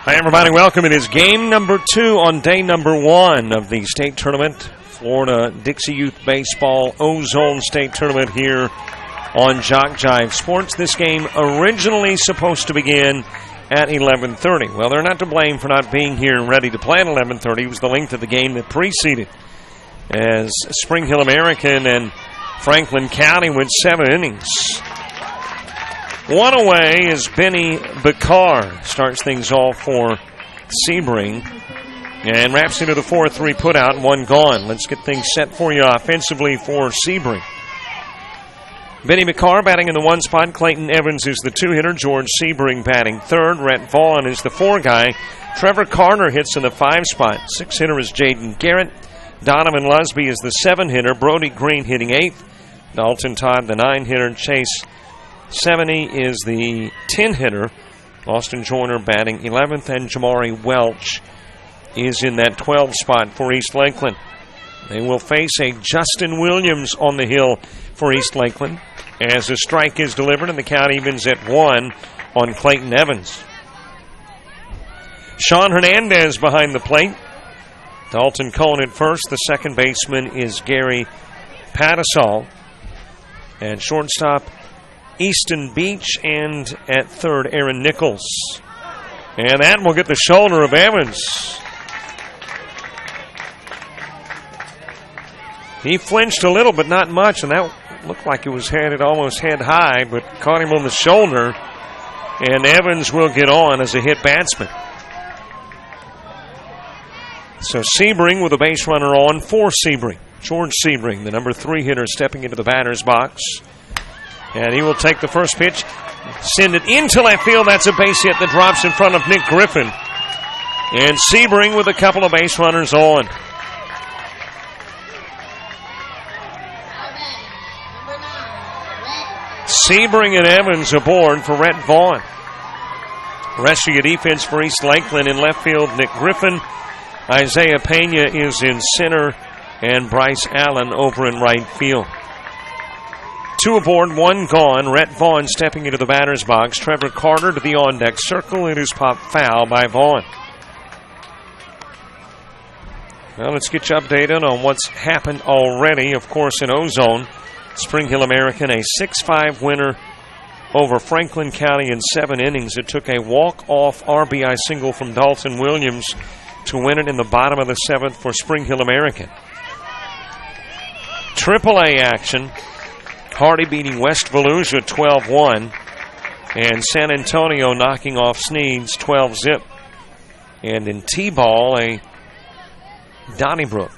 Hi, everybody. Welcome. It is game number 2 on day number 1 of the state tournament. Florida-Dixie Youth Baseball Ozone State Tournament here on Jock Jive Sports. This game originally supposed to begin at 11:30. Well, they're not to blame for not being here and ready to play at 11:30. It was the length of the game that preceded, as Spring Hill American and Franklin County went 7 innings. One away is Benny Bakar. Starts things off for Sebring and wraps into the 4-3 putout and 1 gone. Let's get things set for you offensively for Sebring. Benny Bakar batting in the 1 spot. Clayton Evans is the 2-hitter. George Sebring batting 3rd. Rhett Vaughn is the 4 guy. Trevor Carter hits in the 5 spot. 6-hitter is Jaden Garrett. Donovan Lusby is the 7-hitter. Brody Green hitting 8th. Dalton Todd the 9-hitter. Chase 70 is the 10-hitter. Austin Joyner batting 11th, and Jamari Welch is in that 12 spot for East Lakeland. They will face a Justin Williams on the hill for East Lakeland as a strike is delivered, and the count evens at 1 on Clayton Evans. Sean Hernandez behind the plate. Dalton Cohen at first. The second baseman is Gary Patasol. And shortstop Easton Beach, and at third, Aaron Nichols. And that will get the shoulder of Evans. He flinched a little, but not much, and that looked like it was headed almost head high, but caught him on the shoulder, and Evans will get on as a hit batsman. So Sebring with a base runner on for Sebring. George Sebring, the number 3 hitter, stepping into the batter's box. And he will take the first pitch, send it into left field. That's a base hit that drops in front of Nick Griffin. And Sebring with a couple of base runners on. Sebring and Evans aboard for Rhett Vaughn. Rest of your defense for East Lakeland in left field, Nick Griffin. Isaiah Pena is in center, and Bryce Allen over in right field. 2 aboard, 1 gone. Rhett Vaughn stepping into the batter's box. Trevor Carter to the on-deck circle. It is popped foul by Vaughn. Well, let's get you updated on what's happened already. Of course, in Ozone, Spring Hill American, a 6-5 winner over Franklin County in 7 innings. It took a walk-off RBI single from Dalton Williams to win it in the bottom of the 7th for Spring Hill American. AAA action. Hardy beating West Volusia 12-1. And San Antonio knocking off Sneads 12-zip. And in T-ball, a Donnybrook.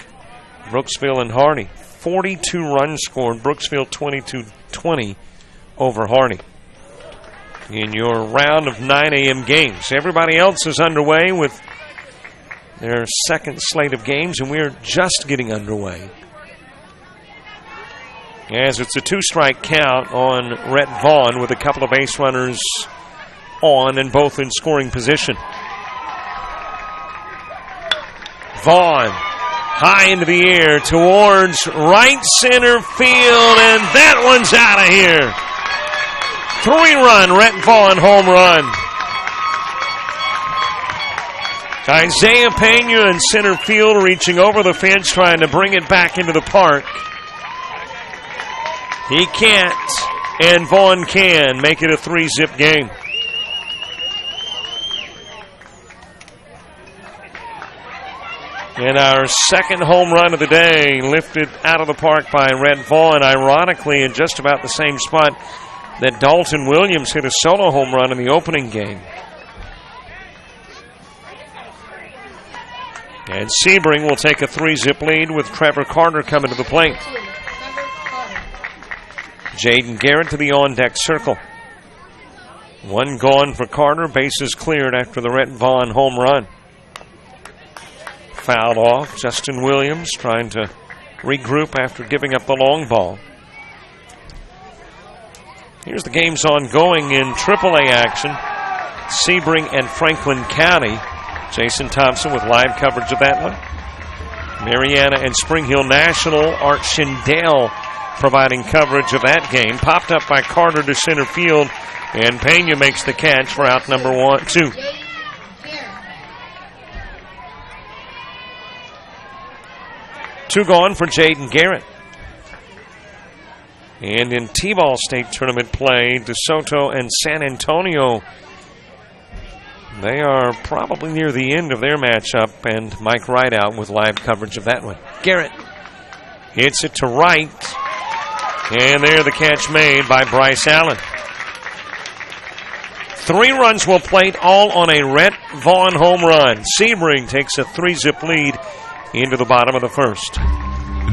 Brooksville and Hardy. 42 runs scored. Brooksville 22-20 over Hardy. In your round of 9 a.m. games. Everybody else is underway with their second slate of games, and we're just getting underway. As it's a 2-strike count on Rhett Vaughn with a couple of base runners on and both in scoring position. Vaughn high into the air towards right center field, and that one's out of here. 3-run Rhett Vaughn home run. Isaiah Pena in center field reaching over the fence trying to bring it back into the park. He can't, and Vaughn can make it a 3-zip game. And our second home run of the day lifted out of the park by Rhett Vaughn, ironically in just about the same spot that Dalton Williams hit a solo home run in the opening game. And Sebring will take a 3-zip lead with Trevor Carter coming to the plate. Jaden Garrett to the on-deck circle. 1 gone for Carter. Bases cleared after the Rhett Vaughn home run. Fouled off. Justin Williams trying to regroup after giving up the long ball. Here's the games ongoing in AAA action. Sebring and Franklin County. Jason Thompson with live coverage of that one. Mariana and Spring Hill National. Art Schindel providing coverage of that game. Popped up by Carter to center field, and Pena makes the catch for out number 2. 2 gone for Jaden Garrett. And in T-ball state tournament play, DeSoto and San Antonio, they are probably near the end of their matchup, and Mike Wright out with live coverage of that one. Garrett hits it to right, and there the catch made by Bryce Allen. 3 runs will plate, all on a Rhett Vaughn home run. Sebring takes a 3-zip lead into the bottom of the first.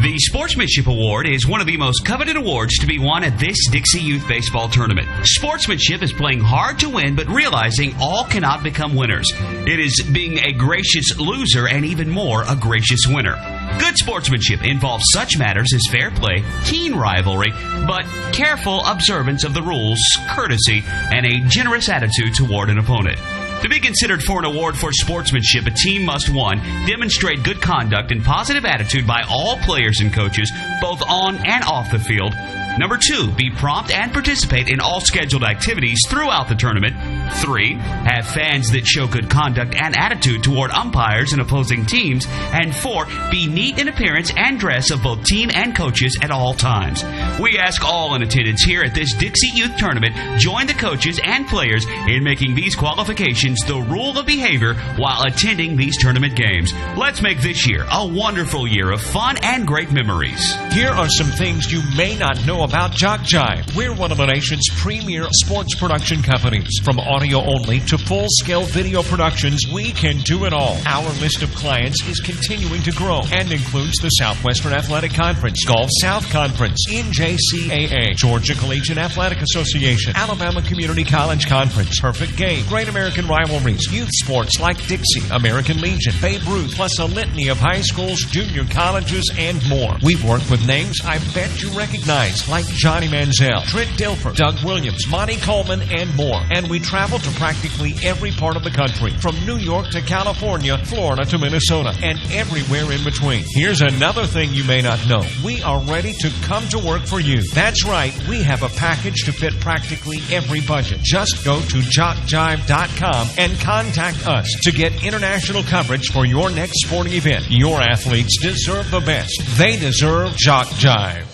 The Sportsmanship Award is one of the most coveted awards to be won at this Dixie Youth Baseball Tournament. Sportsmanship is playing hard to win, but realizing all cannot become winners. It is being a gracious loser and even more a gracious winner. Good sportsmanship involves such matters as fair play, keen rivalry, but careful observance of the rules, courtesy, and a generous attitude toward an opponent. To be considered for an award for sportsmanship, a team must, 1, demonstrate good conduct and positive attitude by all players and coaches, both on and off the field. Number 2, be prompt and participate in all scheduled activities throughout the tournament. 3, have fans that show good conduct and attitude toward umpires and opposing teams. And 4, be neat in appearance and dress of both team and coaches at all times. We ask all in attendance here at this Dixie Youth Tournament, join the coaches and players in making these qualifications the rule of behavior while attending these tournament games. Let's make this year a wonderful year of fun and great memories. Here are some things you may not know about Jock Jive. We're one of the nation's premier sports production companies. From audio only to full-scale video productions, we can do it all. Our list of clients is continuing to grow and includes the Southwestern Athletic Conference, Gulf South Conference, NJCAA, Georgia Collegiate Athletic Association, Alabama Community College Conference, Perfect Game, Great American Rivalries, youth sports like Dixie, American Legion, Babe Ruth, plus a litany of high schools, junior colleges, and more. We've worked with names I bet you recognize, like Johnny Manziel, Trent Dilfer, Doug Williams, Monty Coleman, and more. And we travel to practically every part of the country, from New York to California, Florida to Minnesota, and everywhere in between. Here's another thing you may not know. We are ready to come to work for you. That's right, we have a package to fit practically every budget. Just go to jockjive.com and contact us to get international coverage for your next sporting event. Your athletes deserve the best. They deserve Jock Jive.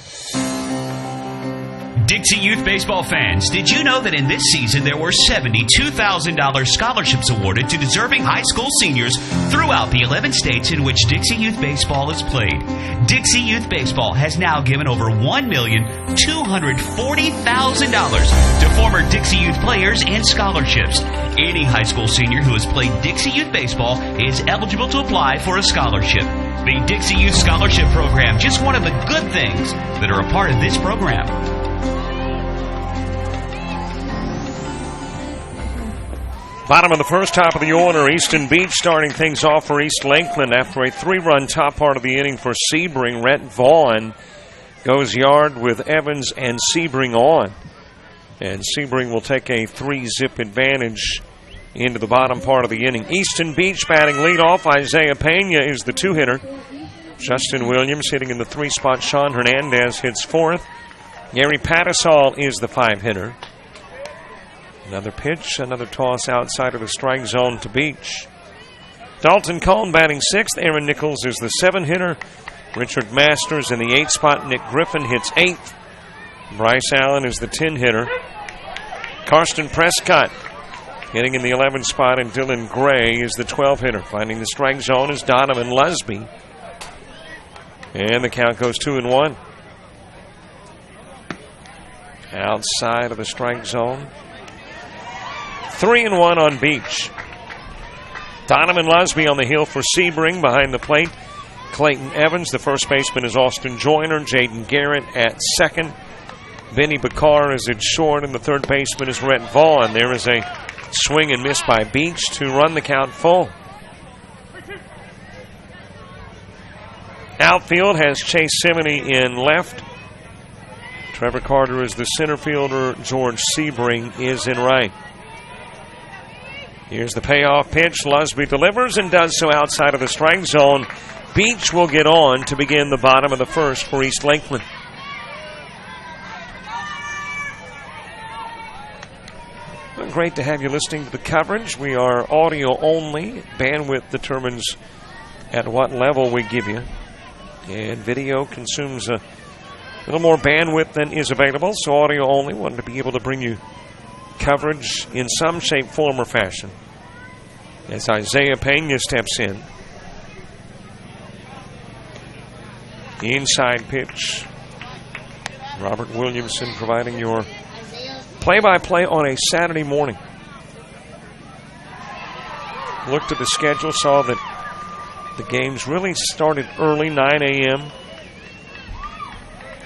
Dixie Youth Baseball fans, did you know that in this season there were $72,000 scholarships awarded to deserving high school seniors throughout the 11 states in which Dixie Youth Baseball is played? Dixie Youth Baseball has now given over $1,240,000 to former Dixie Youth players in scholarships. Any high school senior who has played Dixie Youth Baseball is eligible to apply for a scholarship. The Dixie Youth Scholarship Program, just one of the good things that are a part of this program. Bottom of the first, top of the order, Easton Beach starting things off for East Lakeland after a 3-run top part of the inning for Sebring. Rhett Vaughn goes yard with Evans and Sebring on. And Sebring will take a 3-zip advantage into the bottom part of the inning. Easton Beach batting leadoff. Isaiah Pena is the 2-hitter. Justin Williams hitting in the 3 spot. Sean Hernandez hits 4th. Gary Pattisall is the 5-hitter. Another pitch, another toss outside of the strike zone to Beach. Dalton Cohn batting 6th. Aaron Nichols is the 7-hitter. Richard Masters in the 8 spot. Nick Griffin hits 8th. Bryce Allen is the 10-hitter. Karsten Prescott hitting in the 11 spot, and Dylan Gray is the 12-hitter. Finding the strike zone is Donovan Lusby. And the count goes 2-1. Outside of the strike zone. 3-1 on Beach. Donovan Lusby on the hill for Sebring. Behind the plate, Clayton Evans. The first baseman is Austin Joyner. Jaden Garrett at second. Benny Bakar is at short, and the third baseman is Rhett Vaughn. There is a swing and miss by Beach to run the count full. Outfield has Chase Simony in left. Trevor Carter is the center fielder. George Sebring is in right. Here's the payoff pitch. Lusby delivers and does so outside of the strike zone. Beach will get on to begin the bottom of the first for East Lakeland. Well, great to have you listening to the coverage. We are audio only. Bandwidth determines at what level we give you. And video consumes a little more bandwidth than is available, so audio only. Wanted to be able to bring you coverage in some shape, form, or fashion. As Isaiah Pena steps in. Inside pitch. Robert Williamson providing your play-by-play on a Saturday morning. Looked at the schedule, saw that the games really started early, 9 a.m.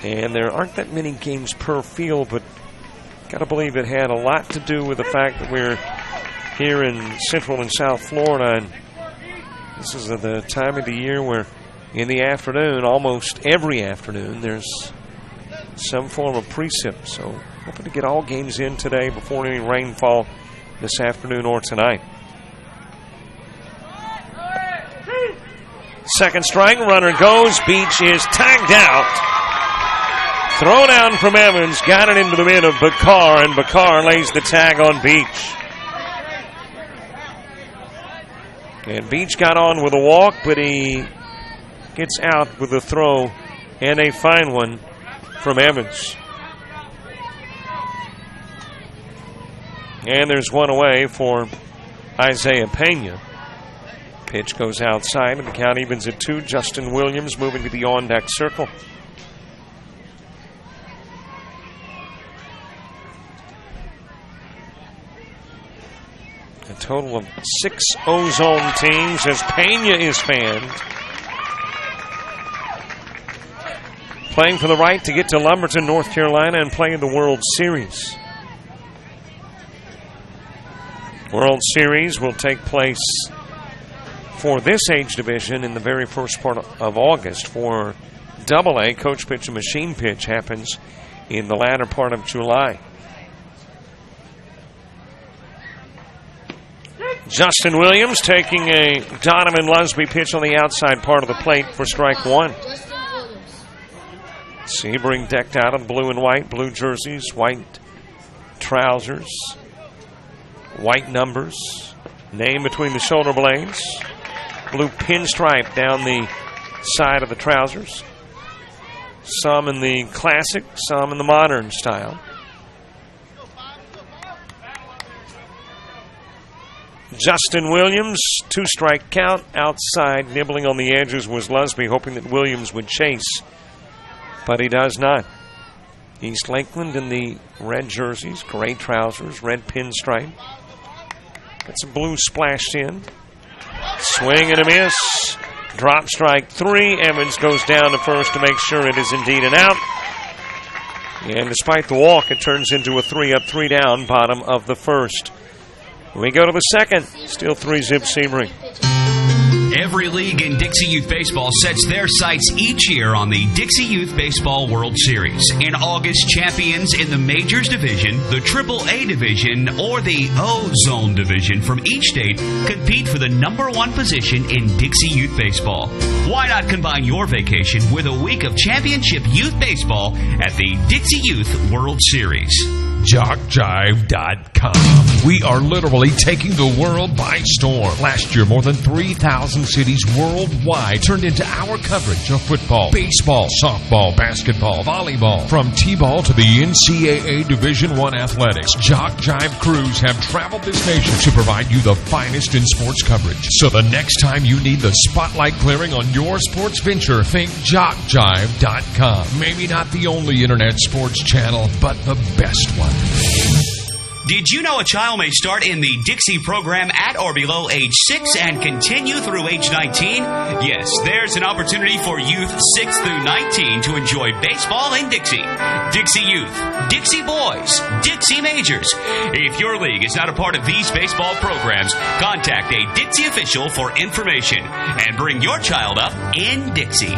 And there aren't that many games per field, but got to believe it had a lot to do with the fact that we're here in Central and South Florida. And this is the time of the year where in the afternoon, almost every afternoon, there's some form of precip. So hoping to get all games in today before any rainfall this afternoon or tonight. Second strike, runner goes. Beach is tagged out. Throw down from Evans, got it into the mid of Bakar, and Bakar lays the tag on Beach. And Beach got on with a walk, but he gets out with a throw, and a fine one from Evans. And there's one away for Isaiah Pena. Pitch goes outside, and the count evens at 2. Justin Williams moving to the on-deck circle. A total of 6 Ozone teams as Pena is fanned. Playing for the right to get to Lumberton, North Carolina, and play in the World Series. World Series will take place for this age division in the very first part of August. For AA, coach pitch and machine pitch happens in the latter part of July. Justin Williams taking a Donovan Lusby pitch on the outside part of the plate for strike one. Sebring decked out in blue and white, blue jerseys, white trousers, white numbers, name between the shoulder blades, blue pinstripe down the side of the trousers. Some in the classic, some in the modern style. Justin Williams, 2-strike count. Outside, nibbling on the edges was Lusby, hoping that Williams would chase, but he does not. East Lakeland in the red jerseys, gray trousers, red pinstripe. Got some blue splashed in. Swing and a miss. Drop strike 3. Evans goes down to first to make sure it is indeed an out. And despite the walk, it turns into a 3-up, 3-down, bottom of the first. We go to the second. Still 3-zip Sebring. Every league in Dixie Youth Baseball sets their sights each year on the Dixie Youth Baseball World Series. In August, champions in the Majors Division, the AAA Division, or the Ozone Division from each state compete for the number 1 position in Dixie Youth Baseball. Why not combine your vacation with a week of championship youth baseball at the Dixie Youth World Series? JockJive.com. We are literally taking the world by storm. Last year, more than 3,000 cities worldwide turned into our coverage of football, baseball, softball, basketball, volleyball. From T-ball to the NCAA Division I athletics, Jock Jive crews have traveled this nation to provide you the finest in sports coverage. So the next time you need the spotlight clearing on your sports venture, think JockJive.com. Maybe not the only internet sports channel, but the best one. Did you know a child may start in the Dixie program at or below age 6 and continue through age 19? Yes, there's an opportunity for youth 6 through 19 to enjoy baseball in Dixie. Dixie Youth, Dixie Boys, Dixie Majors. If your league is not a part of these baseball programs, contact a Dixie official for information and bring your child up in Dixie.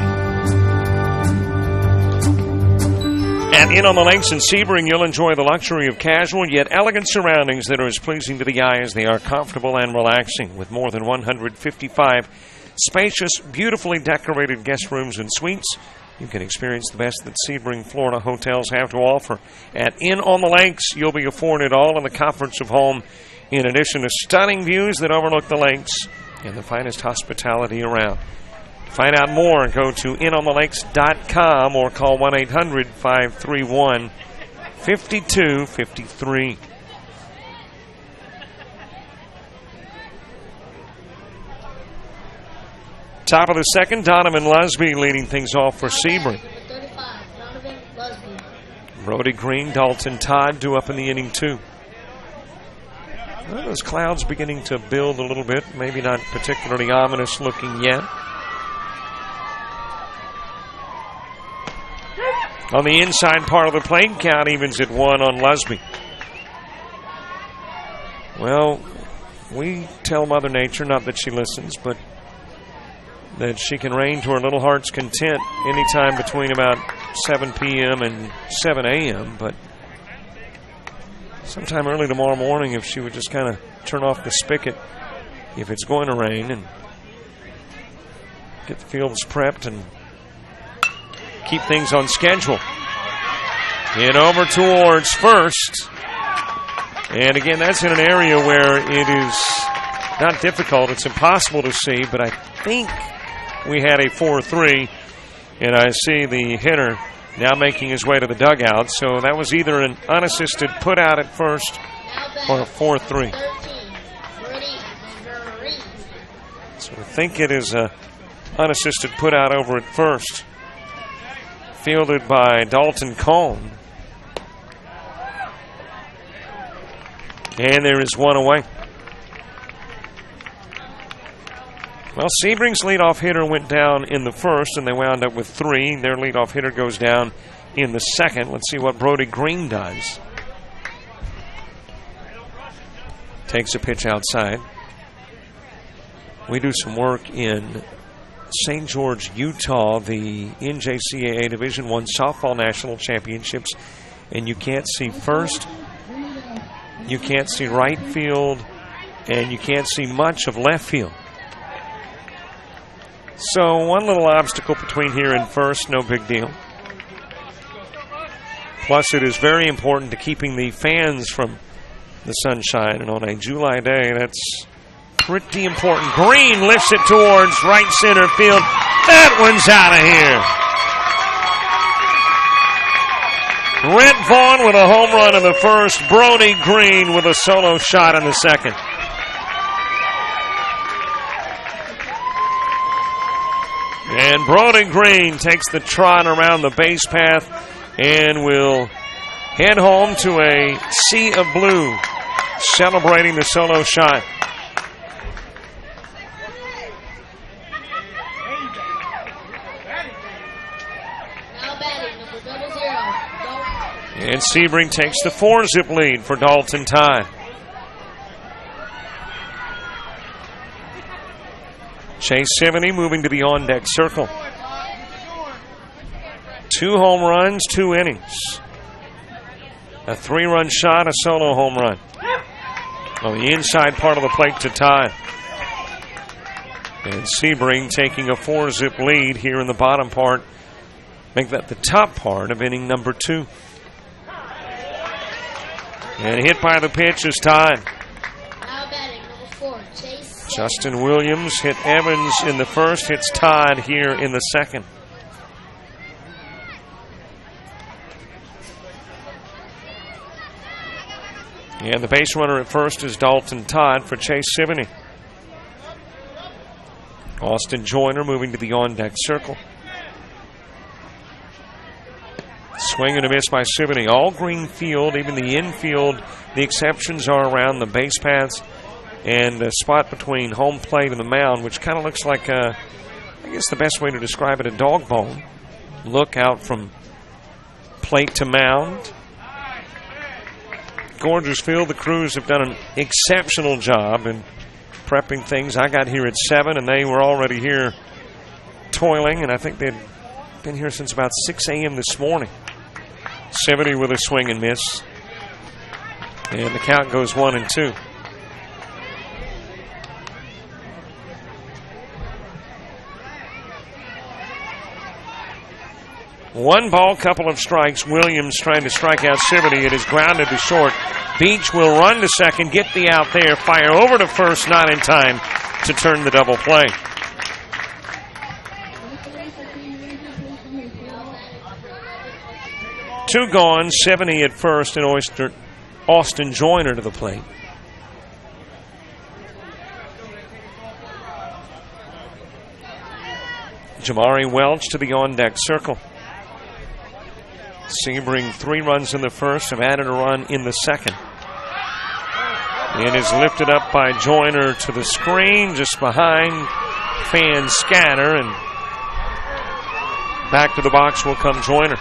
At In on the Lakes in Sebring, you'll enjoy the luxury of casual yet elegant surroundings that are as pleasing to the eye as they are comfortable and relaxing. With more than 155 spacious, beautifully decorated guest rooms and suites, you can experience the best that Sebring, Florida hotels have to offer. At In on the Lakes, you'll be afforded all in the comforts of home, in addition to stunning views that overlook the lakes and the finest hospitality around. Find out more. Go to inonthelakes.com or call 1-800-531-5253. Top of the second, Donovan Lusby leading things off for Sebring. Brody Green, Dalton Todd due up in the inning, too. Well, those clouds beginning to build a little bit. Maybe not particularly ominous looking yet. On the inside part of the plate, count evens at 1 on Lusby. Well, we tell Mother Nature, not that she listens, but that she can reign to her little heart's content anytime between about 7 p.m. and 7 a.m., but sometime early tomorrow morning, if she would just kind of turn off the spigot if it's going to rain and get the fields prepped and keep things on schedule. Hit over towards first. And again, that's in an area where it is not difficult. It's impossible to see, but I think we had a 4-3. And I see the hitter now making his way to the dugout. So that was either an unassisted put out at first or a 4-3. So I think it is a unassisted put out over at first. Fielded by Dalton Cohn. And there is one away. Well, Sebring's leadoff hitter went down in the first, and they wound up with 3. Their leadoff hitter goes down in the second. Let's see what Brody Green does. Takes a pitch outside. We do some work in St. George, Utah, the NJCAA Division I Softball National Championships, and you can't see first, you can't see right field, and you can't see much of left field. So one little obstacle between here and first, no big deal. Plus, it is very important to keeping the fans from the sunshine, and on a July day, that's pretty important. Green lifts it towards right center field. That one's out of here. Rhett Vaughn with a home run in the first. Brody Green with a solo shot in the second. And Brody Green takes the trot around the base path and will head home to a sea of blue, celebrating the solo shot. And Sebring takes the 4-zip lead for Dalton Todd. Chase Sivany moving to the on-deck circle. 2 home runs, 2 innings. A 3-run shot, a solo home run. On the inside part of the plate to Todd. And Sebring taking a 4-zip lead here in the bottom part. Make that the top part of inning number 2. And hit by the pitch is Todd. Now batting, number 4, Chase. Justin Williams hit Evans in the first, hits Todd here in the second. And the base runner at first is Dalton Todd for Chase Sivany. Austin Joyner moving to the on-deck circle. Swing and a miss by Sivany. All green field, even the infield. The exceptions are around the base paths and a spot between home plate and the mound, which kind of looks like, I guess the best way to describe it, a dog bone. Look out from plate to mound. Gorgeous field. The crews have done an exceptional job in prepping things. I got here at 7, and they were already here toiling, and I think they'd been here since about 6 a.m. this morning. 70 with a swing and miss. And the count goes 1-2. One ball, couple of strikes. Williams trying to strike out Sivany. It is grounded to short. Beach will run to second, get the out there, fire over to first, not in time to turn the double play. 2 gone, 70 at first, and Austin Joyner to the plate. Jamari Welch to the on-deck circle. Sebring 3 runs in the first, have added a run in the second. And is lifted up by Joyner to the screen, just behind. Fans scatter, and back to the box will come Joyner.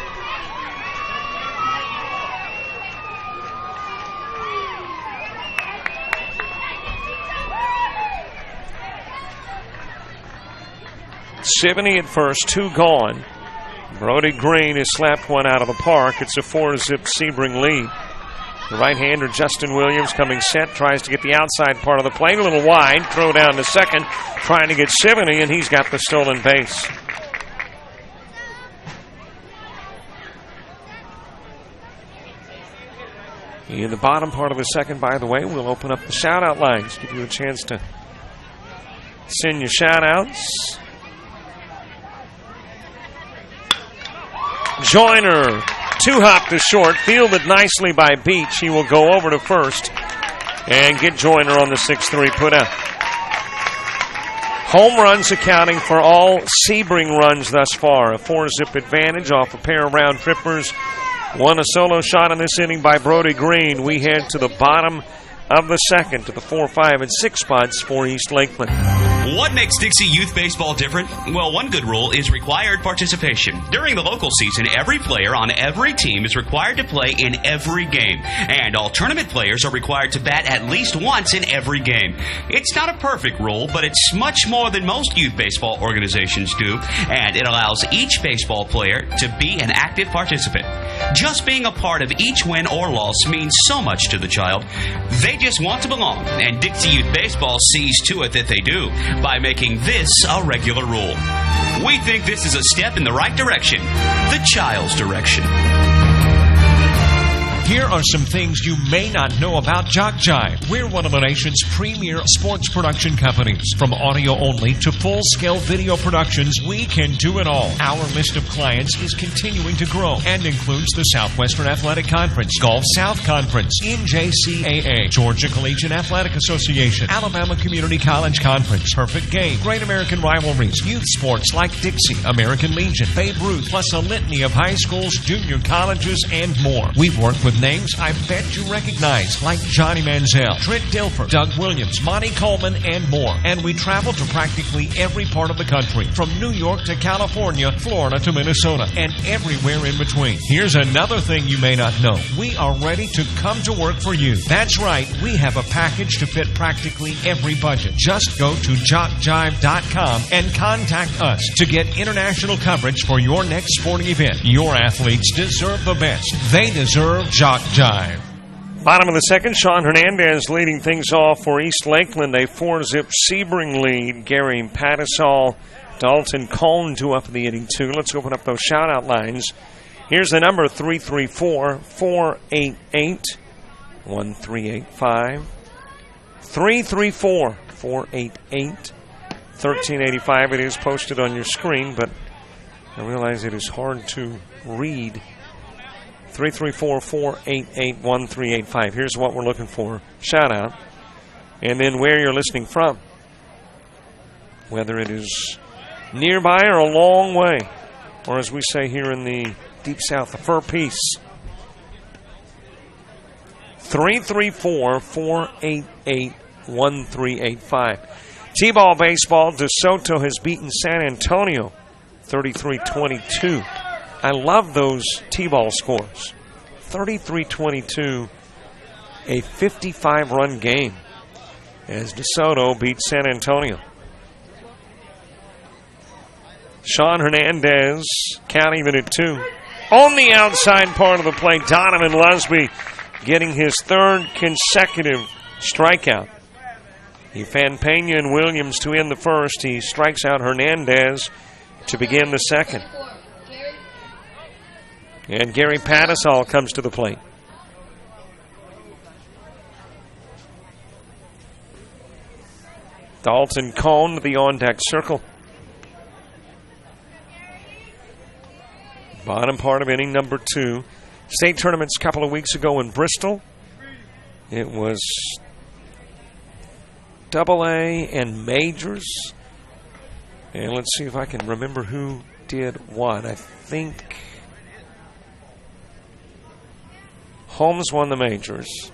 .70 at first, 2 gone. Brody Green has slapped one out of the park. It's a 4-zip Sebring lead. The right-hander, Justin Williams, coming set, tries to get the outside part of the plate. A little wide, throw down to second, trying to get 70, and he's got the stolen base. In the bottom part of the second, by the way, we'll open up the shout-out lines. Give you a chance to send your shout-outs. Joyner, 2-hop to short, fielded nicely by Beach. He will go over to first and get Joyner on the 6-3 putout. Home runs accounting for all Sebring runs thus far. A 4-zip advantage off a pair of round trippers. One a solo shot in this inning by Brody Green. We head to the bottom of the second, to the 4, 5, and 6 spots for East Lakeland. What makes Dixie Youth Baseball different? Well, one good rule is required participation. During the local season, every player on every team is required to play in every game. And all tournament players are required to bat at least once in every game. It's not a perfect rule, but it's much more than most youth baseball organizations do. And it allows each baseball player to be an active participant. Just being a part of each win or loss means so much to the child. They just want to belong, and Dixie Youth Baseball sees to it that they do by making this a regular rule. We think this is a step in the right direction, the child's direction. Here are some things you may not know about Jock Jive. We're one of the nation's premier sports production companies. From audio only to full-scale video productions, we can do it all. Our list of clients is continuing to grow and includes the Southwestern Athletic Conference, Gulf South Conference, NJCAA, Georgia Collegiate Athletic Association, Alabama Community College Conference, Perfect Game, Great American Rivalries, youth sports like Dixie, American Legion, Babe Ruth, plus a litany of high schools, junior colleges, and more. We've worked with names I bet you recognize, like Johnny Manziel, Trent Dilfer, Doug Williams, Monty Coleman, and more. And we travel to practically every part of the country, from New York to California, Florida to Minnesota, and everywhere in between. Here's another thing you may not know. We are ready to come to work for you. That's right, we have a package to fit practically every budget. Just go to jockjive.com and contact us to get international coverage for your next sporting event. Your athletes deserve the best. They deserve Jock Jive. Bottom of the second, Sean Hernandez leading things off for East Lakeland. A 4-zip Sebring lead. Gary Pattisall, Dalton Cohn, 2 up in the inning, 2. Let's open up those shout-out lines. Here's the number, 334-488-1385. 334-488-1385. It is posted on your screen, but I realize it is hard to read. 334-488-1385. Here's what we're looking for. Shout out. And then where you're listening from. Whether it is nearby or a long way. Or as we say here in the Deep South, a fur piece. 334-488-1385. T-ball baseball, DeSoto has beaten San Antonio 33-22. I love those T-ball scores. 33-22, a 55-run game as DeSoto beats San Antonio. Sean Hernandez, count even at 2. On the outside part of the plate, Donovan Lusby getting his 3rd consecutive strikeout. He fanned Pena and Williams to end the first. He strikes out Hernandez to begin the second. And Gary Pattisall comes to the plate. Dalton Cohn to the on-deck circle. Bottom part of inning number 2. State tournaments a couple of weeks ago in Bristol. It was AA and majors. And let's see if I can remember who did what. I think Holmes won the majors.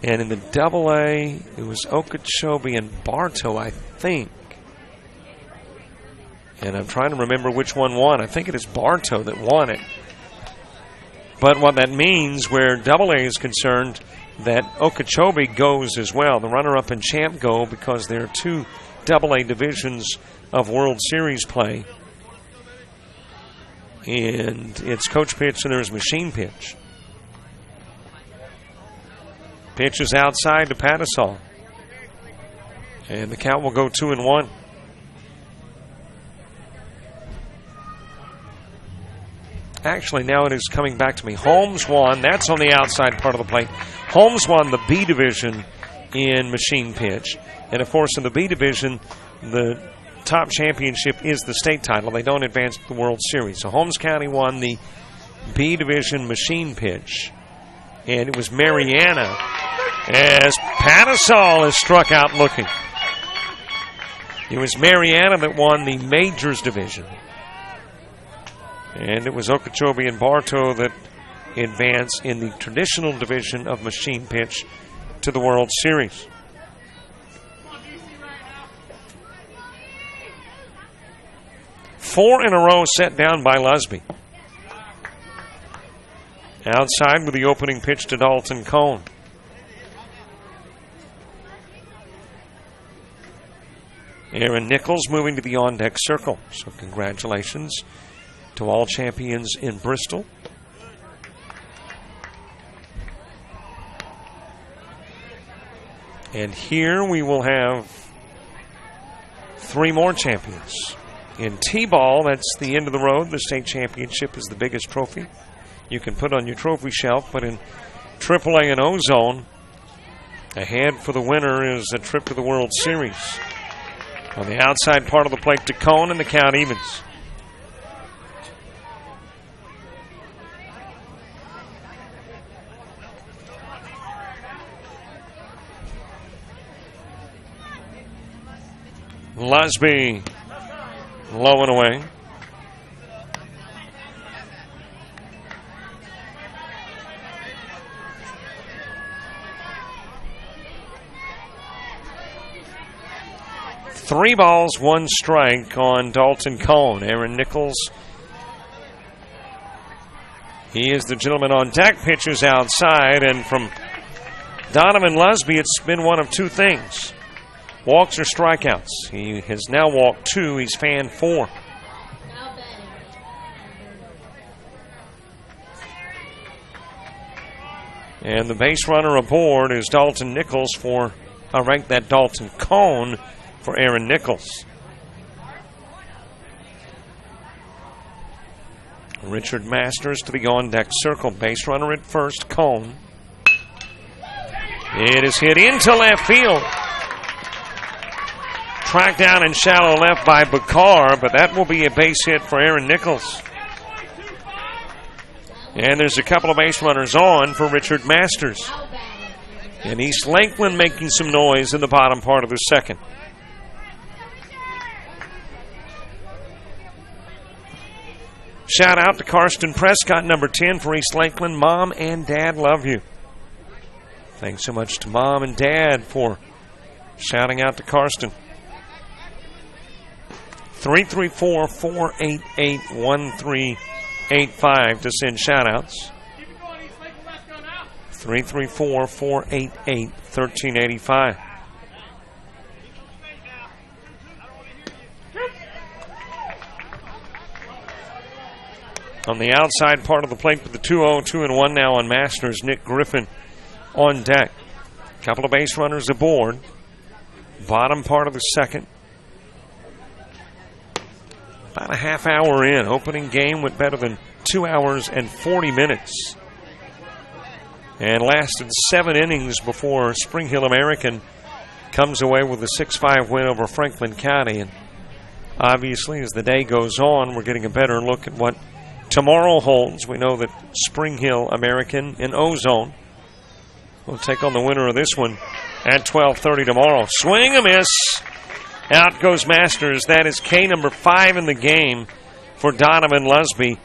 And in the AA, it was Okeechobee and Bartow, I think. And I'm trying to remember which one won. I think it is Bartow that won it. But what that means, where AA is concerned, that Okeechobee goes as well. The runner-up and champ go because there are two AA divisions of World Series play. And it's coach pitch and there's machine pitch. Pitch is outside to Patisol. And the count will go 2-1. Actually, now it is coming back to me. Holmes won. That's on the outside part of the plate. Holmes won the B division in machine pitch. And, of course, in the B division, the top championship is the state title. They don't advance to the World Series. So Holmes County won the B division machine pitch. And it was Mariana as Patisol is struck out looking. It was Mariana that won the majors division. And it was Okeechobee and Bartow that advance in the traditional division of machine pitch to the World Series. Four in a row set down by Lusby. Outside with the opening pitch to Dalton Cone. Aaron Nichols moving to the on-deck circle. So congratulations to all champions in Bristol. And here we will have three more champions. In T-ball, that's the end of the road. The state championship is the biggest trophy you can put on your trophy shelf. But in AAA and Ozone, ahead for the winner is a trip to the World Series. On the outside part of the plate to Cone, and the count evens. Lusby low and away. Three balls, one strike on Dalton Cone. Aaron Nichols, he is the gentleman on deck. Pitches outside, and from Donovan Lusby, it's been one of two things: walks or strikeouts. He has now walked two. He's fanned four. And the base runner aboard is Dalton Nichols for, I rank that Dalton Cone for Aaron Nichols. Richard Masters to the on-deck circle. Base runner at first, Cone. It is hit into left field. Tracked down in shallow left by Bakar, but that will be a base hit for Aaron Nichols. And there's a couple of base runners on for Richard Masters. And East Lakeland making some noise in the bottom part of the second. Shout out to Karsten Prescott, number 10 for East Lakeland. Mom and Dad love you. Thanks so much to Mom and Dad for shouting out to Karsten. 334-488-1385 to send shout-outs. 334-488-1385. On the outside part of the plate with the 2-0, 2-1 now on Masters. Nick Griffin on deck. Couple of base runners aboard. Bottom part of the second. About a half hour in. Opening game went better than 2 hours and 40 minutes. And lasted 7 innings before Spring Hill American comes away with a 6-5 win over Franklin County. And obviously, as the day goes on, we're getting a better look at what tomorrow holds. We know that Spring Hill American and Ozone will take on the winner of this one at 12:30 tomorrow. Swing a miss. Out goes Masters. That is K number 5 in the game for Donovan Lusby.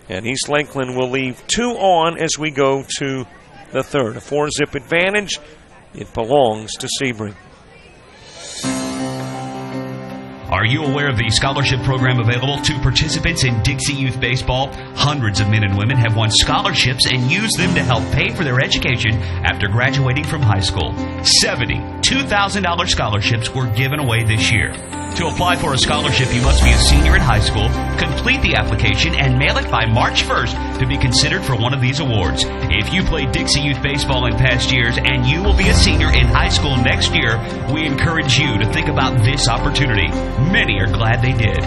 And East Lakeland will leave 2 on as we go to the third. A 4-zip advantage. It belongs to Sebring. Are you aware of the scholarship program available to participants in Dixie Youth Baseball? Hundreds of men and women have won scholarships and used them to help pay for their education after graduating from high school. 70 $2,000 scholarships were given away this year. To apply for a scholarship, you must be a senior in high school, complete the application, and mail it by March 1st to be considered for one of these awards. If you played Dixie Youth Baseball in past years and you will be a senior in high school next year, we encourage you to think about this opportunity. Many are glad they did.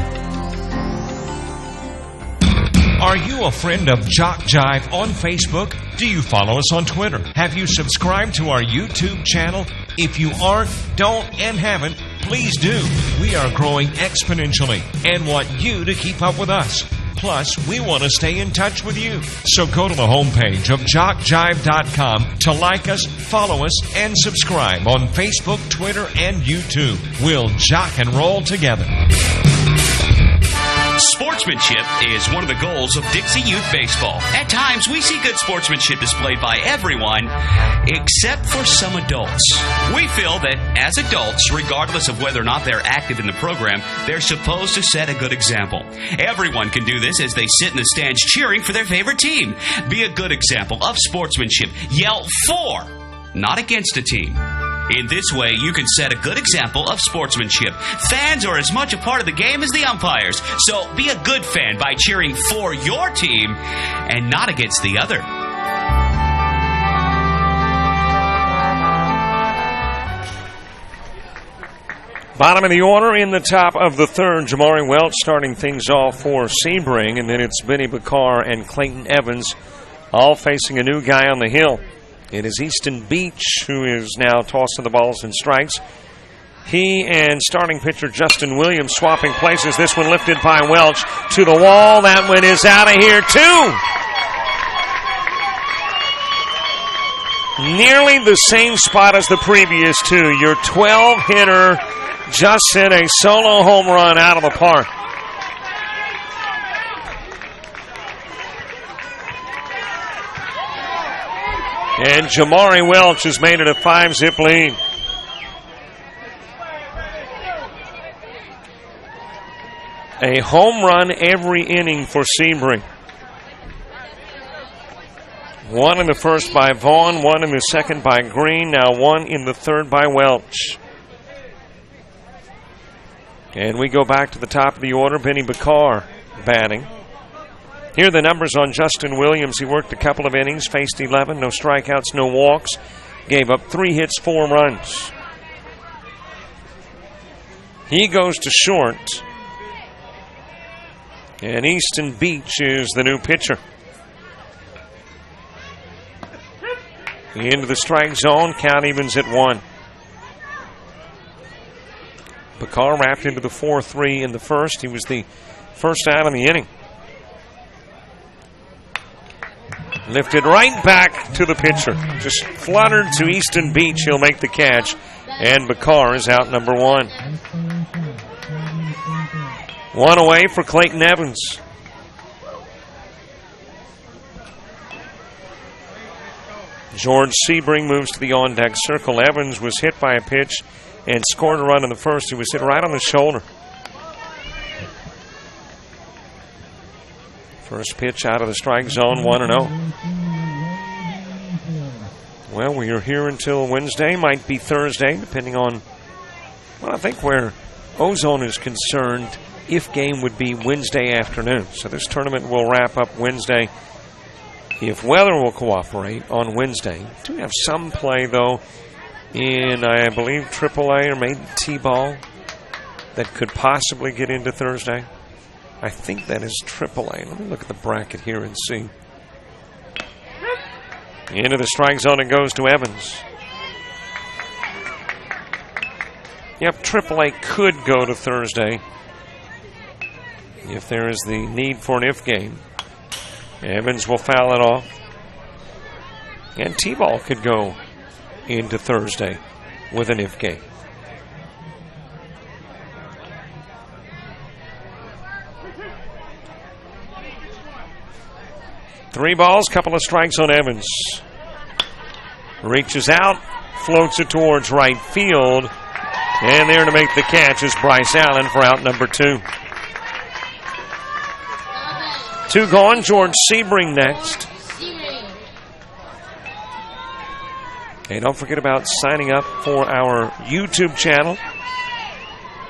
Are you a friend of Jock Jive on Facebook? Do you follow us on Twitter? Have you subscribed to our YouTube channel? If you aren't, don't, and haven't, please do. We are growing exponentially and want you to keep up with us. Plus, we want to stay in touch with you. So go to the homepage of jockjive.com to like us, follow us, and subscribe on Facebook, Twitter, and YouTube. We'll jock and roll together. Sportsmanship is one of the goals of Dixie Youth Baseball. At times, we see good sportsmanship displayed by everyone except for some adults. We feel that as adults, regardless of whether or not they're active in the program, they're supposed to set a good example. Everyone can do this as they sit in the stands cheering for their favorite team. Be a good example of sportsmanship. Yell for, not against a team. In this way, you can set a good example of sportsmanship. Fans are as much a part of the game as the umpires, so be a good fan by cheering for your team and not against the other. Bottom of the order in the top of the third. Jamari Welch starting things off for Sebring, and then it's Benny Bakar and Clayton Evans all facing a new guy on the hill. It is Easton Beach who is now tossing the balls and strikes. He and starting pitcher Justin Williams swapping places. This one lifted by Welch to the wall. That one is out of here too. Nearly the same spot as the previous two. Your 12-hitter just hit a solo home run out of the park. And Jamari Welch has made it a 5-zip lead. A home run every inning for Sebring. One in the first by Vaughn, one in the second by Green, now one in the third by Welch. And we go back to the top of the order. Benny Bakar batting. Here are the numbers on Justin Williams. He worked a couple of innings, faced 11, no strikeouts, no walks, gave up 3 hits, 4 runs. He goes to short, and Easton Beach is the new pitcher. Into the strike zone, count evens at 1. Bakar wrapped into the 4-3 in the first. He was the first out in the inning. Lifted right back to the pitcher. Just fluttered to Easton Beach. He'll make the catch. And Bakar is out number 1. 1 away for Clayton Evans. George Sebring moves to the on-deck circle. Evans was hit by a pitch and scored a run in the first. He was hit right on the shoulder. First pitch out of the strike zone, 1-0. Well, we are here until Wednesday, might be Thursday, depending on, well, I think where Ozone is concerned, if game would be Wednesday afternoon. So this tournament will wrap up Wednesday if weather will cooperate on Wednesday. We do have some play, though, in, I believe, AAA or maybe T-ball that could possibly get into Thursday. I think that is AAA. Let me look at the bracket here and see. Into the strike zone it goes to Evans. Yep, AAA could go to Thursday if there is the need for an if game. Evans will foul it off. And T-ball could go into Thursday with an if game. Three balls, couple of strikes on Evans. Reaches out, floats it towards right field. And there to make the catch is Bryce Allen for out number 2. 2 gone, George Sebring next. Hey, don't forget about signing up for our YouTube channel.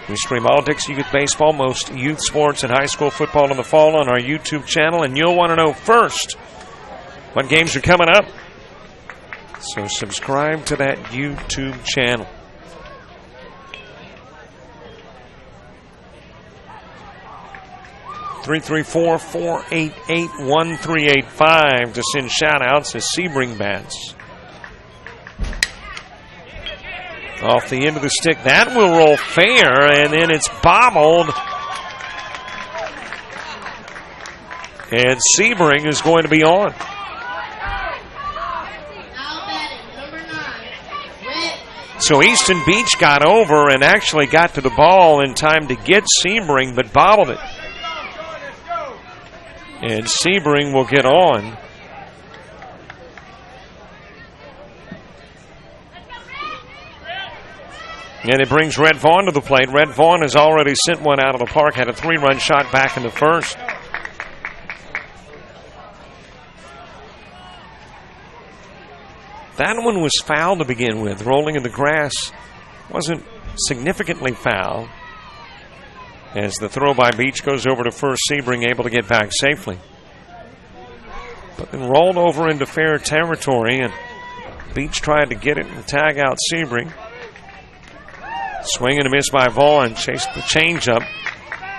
We stream all Dixie Youth Baseball, most youth sports, and high school football in the fall on our YouTube channel. And you'll want to know first what games are coming up. So subscribe to that YouTube channel. (334-488-1385) to send shout-outs as Sebring bats. Off the end of the stick. That will roll fair, and then it's bobbled. And Sebring is going to be on. So Easton Beach got over and actually got to the ball in time to get Sebring, but bobbled it. And Sebring will get on. And it brings Red Vaughn to the plate. Red Vaughn has already sent one out of the park, had a 3-run shot back in the first. That one was foul to begin with. Rolling in the grass wasn't significantly foul. As the throw by Beach goes over to first, Sebring able to get back safely. But then rolled over into fair territory, and Beach tried to get it and tag out Sebring. Swing and a miss by Vaughn. Chased the changeup.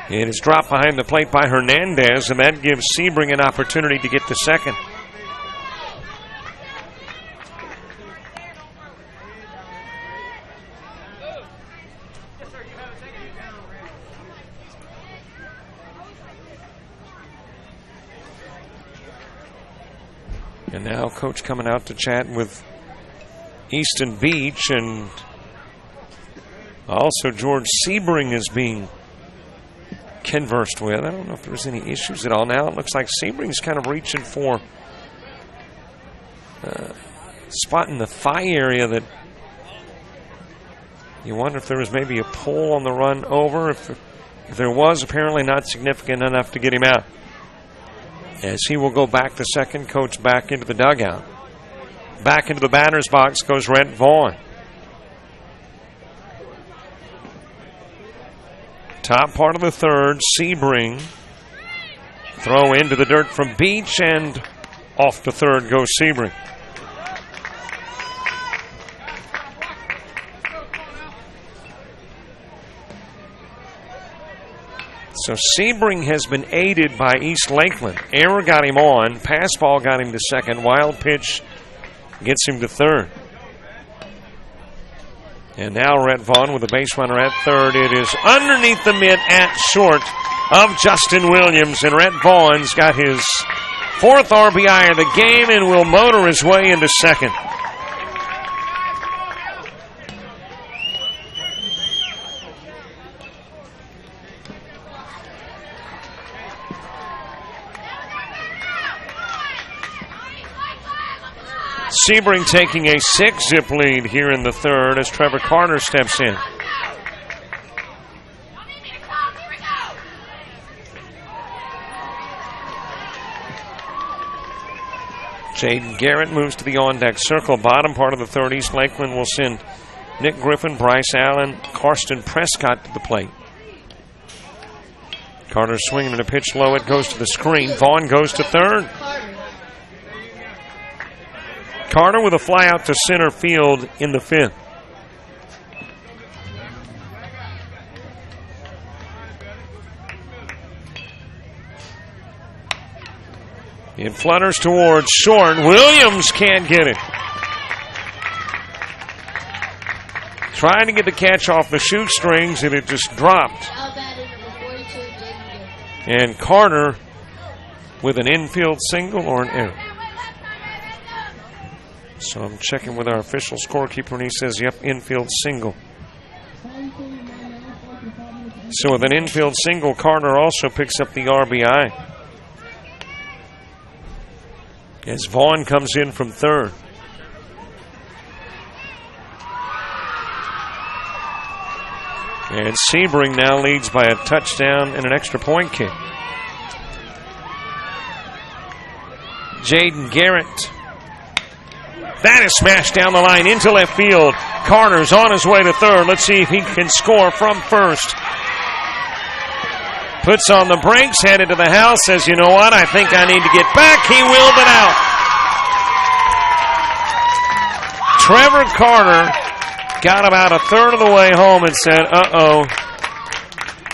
It is dropped behind the plate by Hernandez, and that gives Sebring an opportunity to get to second. And now Coach coming out to chat with Easton Beach, and also George Sebring is being conversed with. I don't know if there's any issues at all now. It looks like Sebring's kind of reaching for a spot in the thigh area that you wonder if there was maybe a pull on the run over. If there was, apparently not significant enough to get him out. As he will go back to second, Coach back into the dugout. Back into the batter's box goes Red Vaughn. Top part of the third, Sebring. Throw into the dirt from Beach, and off to third goes Sebring. So Sebring has been aided by East Lakeland. Error got him on. Pass ball got him to second. Wild pitch gets him to third. And now Red Vaughn with a base runner at third. It is underneath the mitt at short of Justin Williams. And Red Vaughn's got his 4th RBI of the game and will motor his way into second. Sebring taking a 6-zip lead here in the third as Trevor Carter steps in. Jaden Garrett moves to the on-deck circle. Bottom part of the third, East Lakeland will send Nick Griffin, Bryce Allen, Karsten Prescott to the plate. Carter swinging and a pitch low. It goes to the screen. Vaughn goes to third. Carter with a fly out to center field in the 5th. It flutters towards short. Williams can't get it. Trying to get the catch off the shoestrings, and it just dropped. And Carter with an infield single or an error. So I'm checking with our official scorekeeper, and he says, yep, infield single. So with an infield single, Carter also picks up the RBI. As Vaughn comes in from third. And Sebring now leads by a touchdown and an extra point kick. Jaden Garrett. That is smashed down the line into left field. Carter's on his way to third. Let's see if he can score from first. Puts on the brakes, headed to the house, says, you know what, I think I need to get back. He willed it out. Trevor Carter got about a third of the way home and said, uh-oh.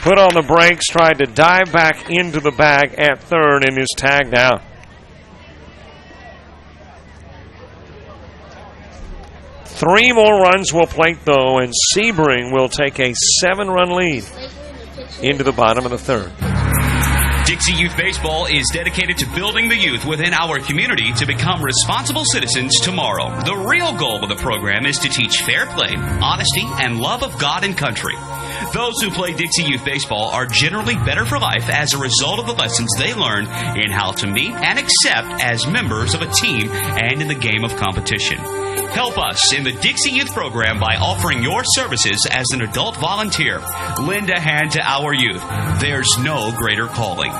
Put on the brakes, tried to dive back into the bag at third, and is tagged out. Three more runs will plate, though, and Sebring will take a 7-run lead into the bottom of the third. Dixie Youth Baseball is dedicated to building the youth within our community to become responsible citizens tomorrow. The real goal of the program is to teach fair play, honesty, and love of God and country. Those who play Dixie Youth Baseball are generally better for life as a result of the lessons they learn in how to meet and accept as members of a team and in the game of competition. Help us in the Dixie Youth program by offering your services as an adult volunteer. Lend a hand to our youth. There's no greater calling.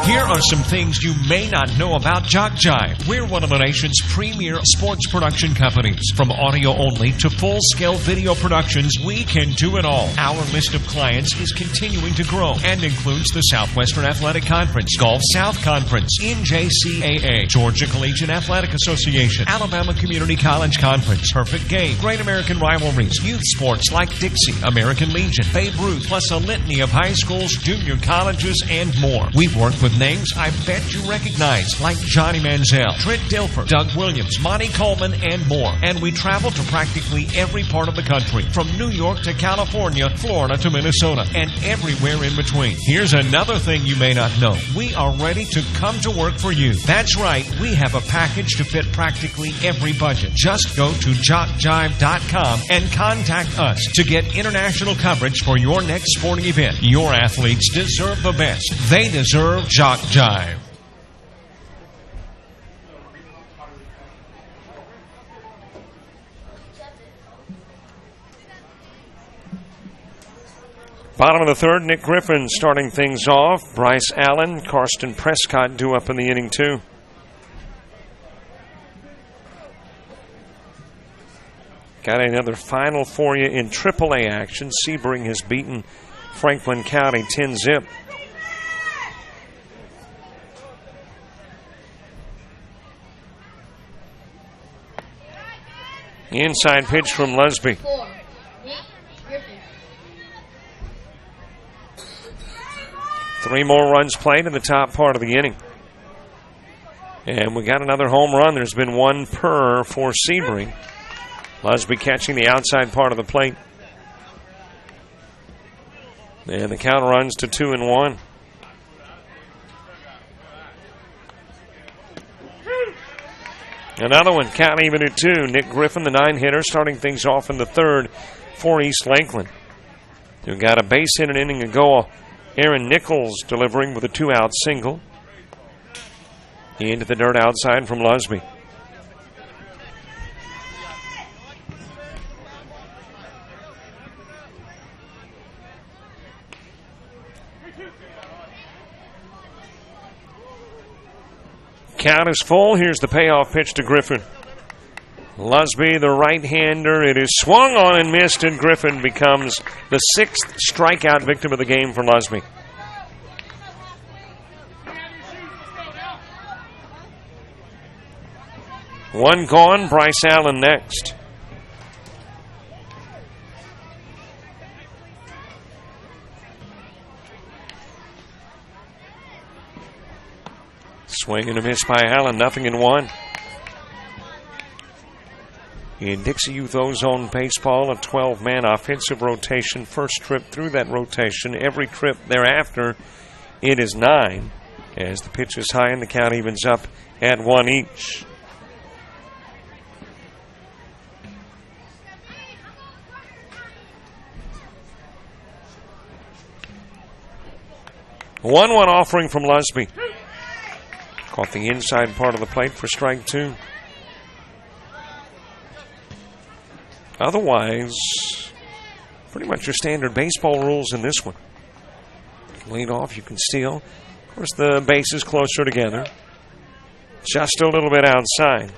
Here are some things you may not know about Jock Jive. We're one of the nation's premier sports production companies. From audio only to full-scale video productions, we can do it all. Our list of clients is continuing to grow and includes the Southwestern Athletic Conference, Gulf South Conference, NJCAA, Georgia Collegiate Athletic Association, Alabama Community College Conference, Perfect Game, Great American Rivalries, youth sports like Dixie, American Legion, Babe Ruth, plus a litany of high schools, junior colleges, and more. We've worked with names I bet you recognize, like Johnny Manziel, Trent Dilfer, Doug Williams, Monty Coleman, and more. And we travel to practically every part of the country, from New York to California, Florida to Minnesota, and everywhere in between. Here's another thing you may not know. We are ready to come to work for you. That's right, we have a package to fit practically every budget. Just go to jockjive.com and contact us to get international coverage for your next sporting event. Your athletes deserve the best. They deserve Jock Jive. Bottom of the third, Nick Griffin starting things off. Bryce Allen, Karsten Prescott due up in the inning too. Got another final for you in AAA action. Sebring has beaten Franklin County 10-0. Inside pitch from Lusby. 3 more runs played in the top part of the inning. And we got another home run. There's been 1 per for Sebring. Lusby catching the outside part of the plate. And the count runs to 2-1. Another one, count even at 2. Nick Griffin, the 9-hitter, starting things off in the third for East Lakeland. Who got a base hit an inning ago. Aaron Nichols delivering with a 2-out single. Into the dirt outside from Lusby. Count is full. Here's the payoff pitch to Griffin. Lusby, the right-hander. It is swung on and missed, and Griffin becomes the 6th strikeout victim of the game for Lusby. One gone. Bryce Allen next. Swing and a miss by Allen, 0-1. In Dixie Youth Ozone Baseball, a 12-man offensive rotation. First trip through that rotation, every trip thereafter It is 9 as the pitch is high and the count evens up at 1 each. One offering from Lusby. Caught the inside part of the plate for strike 2. Otherwise, pretty much your standard baseball rules in this one. Lead off, you can steal. Of course, the base is closer together. Just a little bit outside.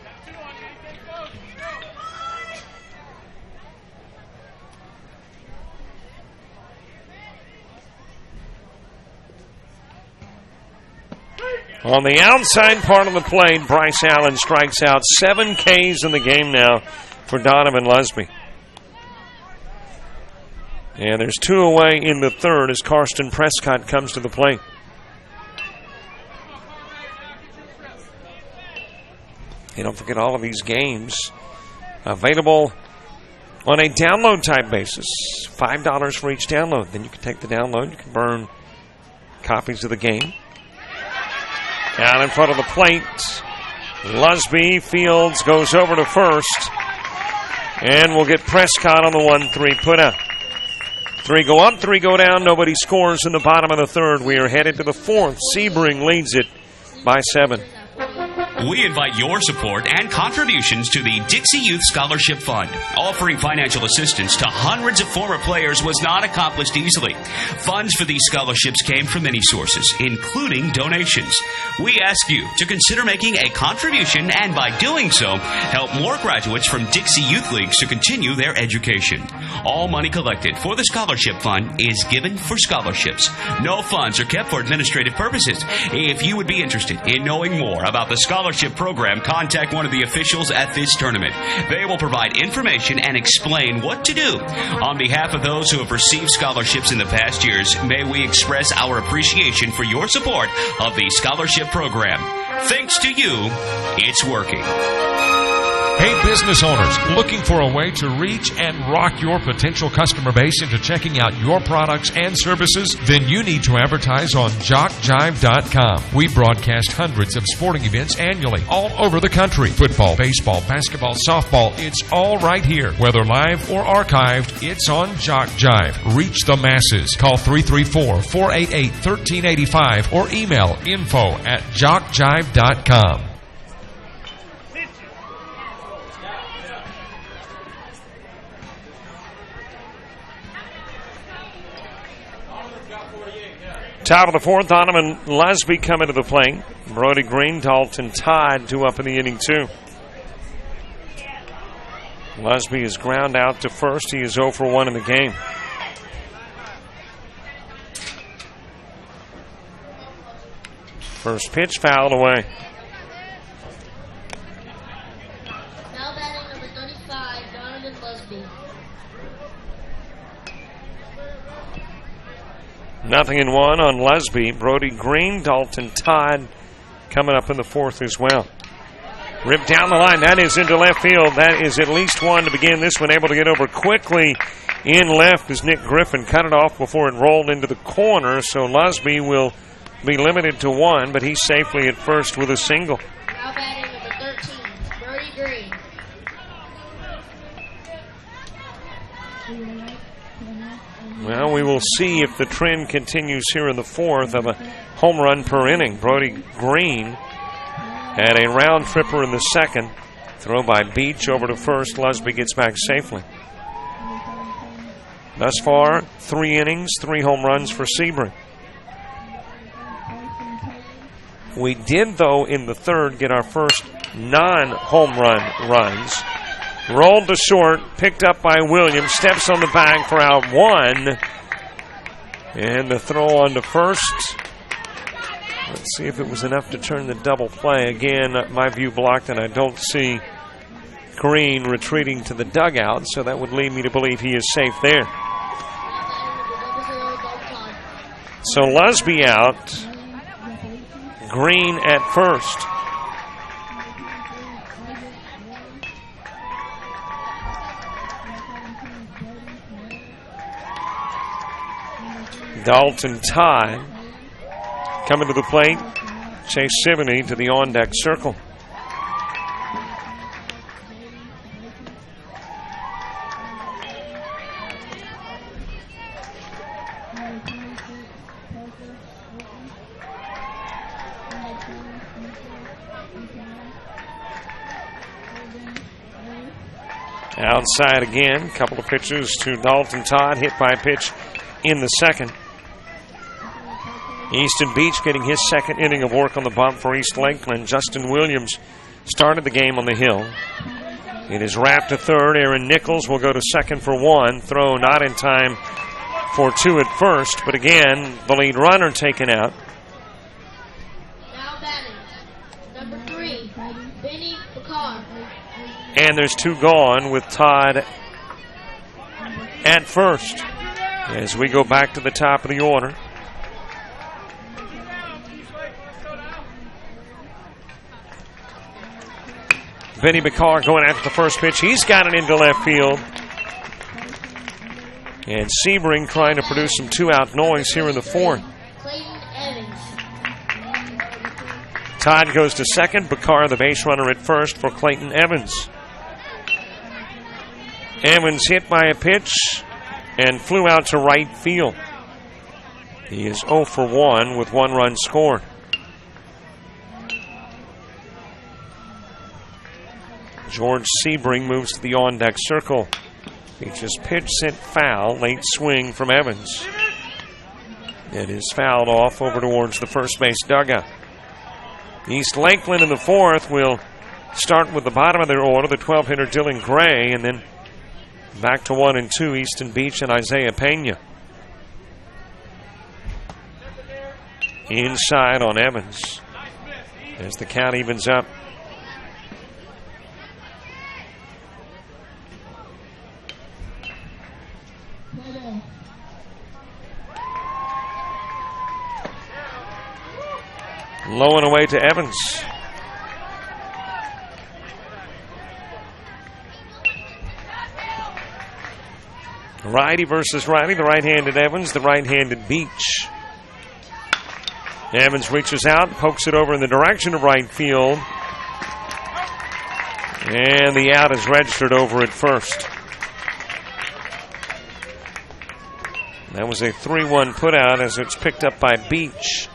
On the outside part of the plate, Bryce Allen strikes out. 7 Ks in the game now for Donovan Lusby. And there's 2 away in the third as Karsten Prescott comes to the plate. And don't forget all of these games available on a download type basis. $5 for each download. Then you can take the download. You can burn copies of the game. Out in front of the plate, Lusby fields, goes over to first, and we'll get Prescott on the 1-3 put out. 3 go up, 3 go down. Nobody scores in the bottom of the third. We are headed to the fourth. Sebring leads it by 7. We invite your support and contributions to the Dixie Youth Scholarship Fund. Offering financial assistance to hundreds of former players was not accomplished easily. Funds for these scholarships came from many sources, including donations. We ask you to consider making a contribution and by doing so, help more graduates from Dixie Youth Leagues to continue their education. All money collected for the Scholarship Fund is given for scholarships. No funds are kept for administrative purposes. If you would be interested in knowing more about the scholarship program, contact one of the officials at this tournament. They will provide information and explain what to do. On behalf of those who have received scholarships in the past years, may we express our appreciation for your support of the scholarship program. Thanks to you, it's working. Hey, business owners, looking for a way to reach and rock your potential customer base into checking out your products and services? Then you need to advertise on JockJive.com. We broadcast hundreds of sporting events annually all over the country. Football, baseball, basketball, softball, it's all right here. Whether live or archived, it's on JockJive. Reach the masses. Call 334-488-1385 or email info@JockJive.com. Top of the fourth, Donovan Lusby coming to the plate. Brody Green, Dalton Todd, 2 up in the inning, 2. Lusby is ground out to first. He is 0 for 1 in the game. First pitch fouled away. Now batting number 35, Donovan Lusby. 0-1 on Lusby. Brody Green, Dalton Todd coming up in the fourth as well. Ripped down the line. That is into left field. That is at least 1 to begin this one. Able to get over quickly in left as Nick Griffin cut it off before it rolled into the corner. So Lusby will be limited to 1, but he's safely at first with a single. Now batting number 13, Brody Green. Well, we will see if the trend continues here in the fourth of a home run per inning. Brody Green had a round tripper in the second. Throw by Beach over to first. Lusby gets back safely. Thus far, 3 innings, 3 home runs for Sebring. We did, though, in the third get our first non-home run runs. Rolled to short, picked up by Williams, steps on the bag for out 1. And the throw on to first. Let's see if it was enough to turn the double play. Again, my view blocked, and I don't see Green retreating to the dugout, so that would lead me to believe he is safe there. So Lusby out, Green at first. Dalton Todd Coming to the plate, Chase Sebring to the on-deck circle. Outside again, couple of pitches to Dalton Todd, hit by a pitch in the second. Easton Beach getting his second inning of work on the bump for East Lakeland. Justin Williams started the game on the hill. It is wrapped to third. Aaron Nichols will go to second for one. Throw not in time for two at first, but again, the lead runner taken out. Now batting, number 3, Benny Bakar. And there's two gone with Todd at first as we go back to the top of the order. Benny Bakar going after the first pitch. He's got it into left field. And Sebring trying to produce some two-out noise here in the fourth. Clayton Evans. Todd goes to second. Bakar, the base runner, at first for Clayton Evans. Evans hit by a pitch and flew out to right field. He is 0 for 1 with 1 run scored. George Sebring moves to the on-deck circle. Beach's pitch sent foul. Late swing from Evans. It is fouled off over towards the first base dugout. East Lakeland in the fourth will start with the bottom of their order, the 12-hitter Dylan Gray, and then back to 1 and 2, Easton Beach and Isaiah Pena. Inside on Evans as the count evens up. Low and away to Evans. Righty versus righty. The right-handed Evans, the right-handed Beach. Evans reaches out, pokes it over in the direction of right field. And the out is registered over at first. That was a 3-1 putout as it's picked up by Beach.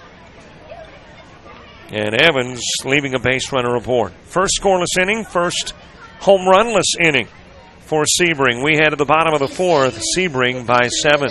And Evans leaving a base runner aboard. First scoreless inning, first home runless inning for Sebring. We head to the bottom of the fourth, Sebring by 7.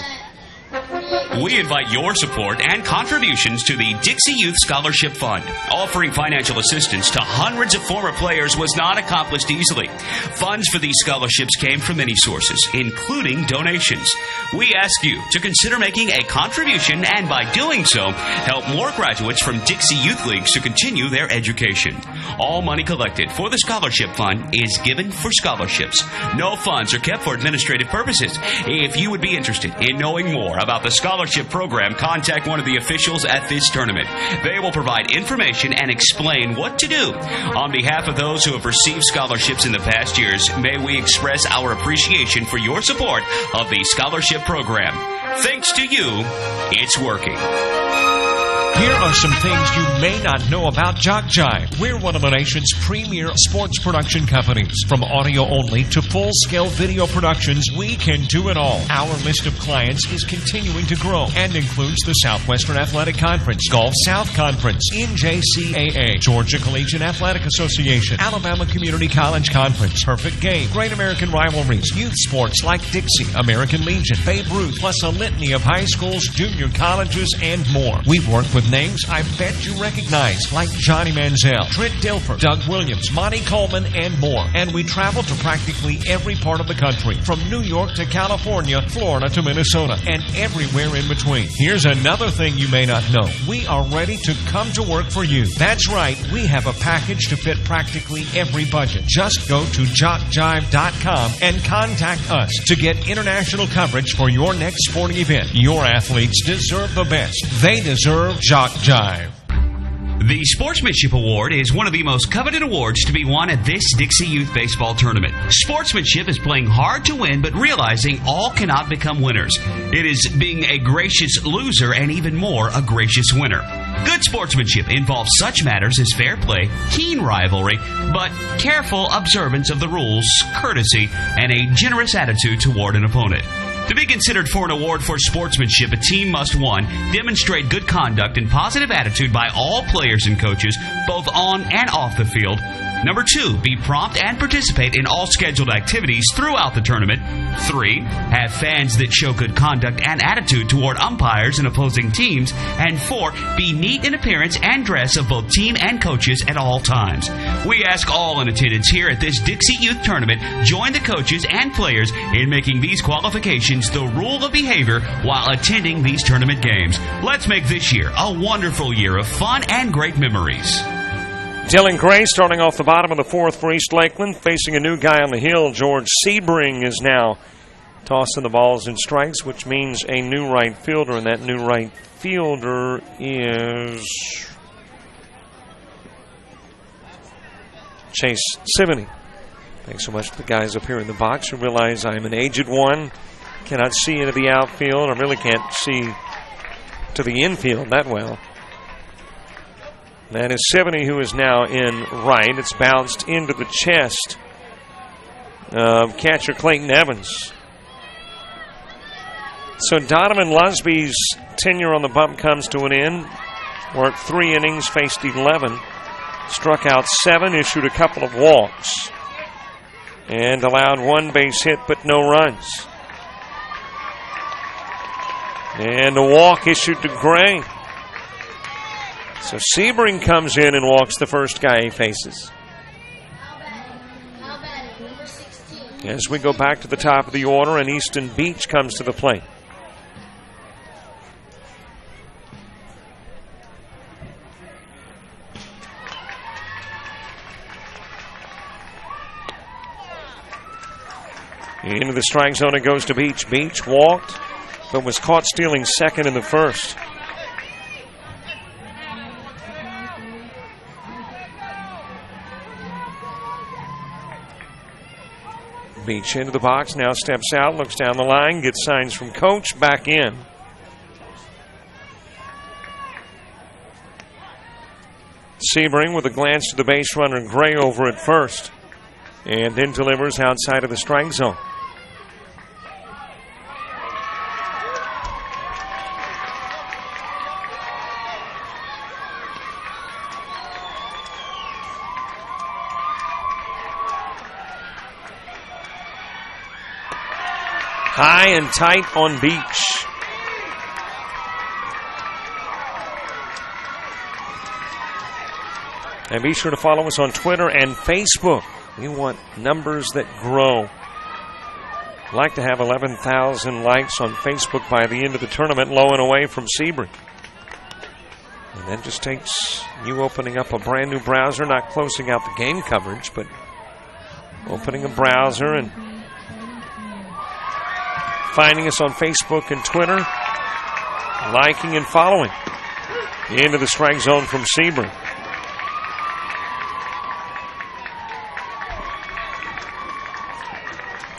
We invite your support and contributions to the Dixie Youth Scholarship Fund. Offering financial assistance to hundreds of former players was not accomplished easily. Funds for these scholarships came from many sources, including donations. We ask you to consider making a contribution and by doing so, help more graduates from Dixie Youth Leagues to continue their education. All money collected for the Scholarship Fund is given for scholarships. No funds are kept for administrative purposes. If you would be interested in knowing more about the scholarship program, contact one of the officials at this tournament. They will provide information and explain what to do. On behalf of those who have received scholarships in the past years, may we express our appreciation for your support of the scholarship program. Thanks to you, it's working. Here are some things you may not know about Jock Jive. We're one of the nation's premier sports production companies. From audio only to full-scale video productions, we can do it all. Our list of clients is continuing to grow and includes the Southwestern Athletic Conference, Gulf South Conference, NJCAA, Georgia Collegiate Athletic Association, Alabama Community College Conference, Perfect Game, Great American Rivalries, youth sports like Dixie, American Legion, Babe Ruth, plus a litany of high schools, junior colleges, and more. We've worked with names I bet you recognize, like Johnny Manziel, Trent Dilfer, Doug Williams, Monty Coleman, and more. And we travel to practically every part of the country, from New York to California, Florida to Minnesota, and everywhere in between. Here's another thing you may not know. We are ready to come to work for you. That's right, we have a package to fit practically every budget. Just go to jockjive.com and contact us to get international coverage for your next sporting event. Your athletes deserve the best. They deserve Jock Jive. The Sportsmanship Award is one of the most coveted awards to be won at this Dixie Youth Baseball Tournament. Sportsmanship is playing hard to win, but realizing all cannot become winners. It is being a gracious loser and even more a gracious winner. Good sportsmanship involves such matters as fair play, keen rivalry, but careful observance of the rules, courtesy, and a generous attitude toward an opponent. To be considered for an award for sportsmanship, a team must, 1, demonstrate good conduct and positive attitude by all players and coaches, both on and off the field. Number 2, be prompt and participate in all scheduled activities throughout the tournament. 3, have fans that show good conduct and attitude toward umpires and opposing teams. And 4, be neat in appearance and dress of both team and coaches at all times. We ask all in attendance here at this Dixie Youth Tournament, join the coaches and players in making these qualifications the rule of behavior while attending these tournament games. Let's make this year a wonderful year of fun and great memories. Dylan Gray starting off the bottom of the 4th for East Lakeland, facing a new guy on the hill. George Sebring is now tossing the balls and strikes, which means a new right fielder, and that new right fielder is Chase Sivany. Thanks so much to the guys up here in the box who realize I'm an aged one, cannot see into the outfield. I really can't see to the infield that well. That is Sebring, who is now in right. It's bounced into the chest of catcher Clayton Evans. So Donovan Lusby's tenure on the bump comes to an end. Worked 3 innings, faced 11. Struck out 7, issued a couple of walks. And allowed 1 base hit, but no runs. And a walk issued to Gray. So Sebring comes in and walks the first guy he faces. Number 16. As we go back to the top of the order, and Easton Beach comes to the plate. Into the strike zone it goes to Beach. Beach walked, but was caught stealing second in the first. Beach into the box, now steps out, looks down the line, gets signs from coach, back in. Sebring with a glance to the base runner, Gray over at first, and then delivers outside of the strike zone. High and tight on Beach. And be sure to follow us on Twitter and Facebook. We want numbers that grow. I'd like to have 11,000 likes on Facebook by the end of the tournament, low and away from Sebring. And that just takes you opening up a brand new browser, not closing out the game coverage, but opening a browser and finding us on Facebook and Twitter, liking and following. Into the strike zone from Sebring.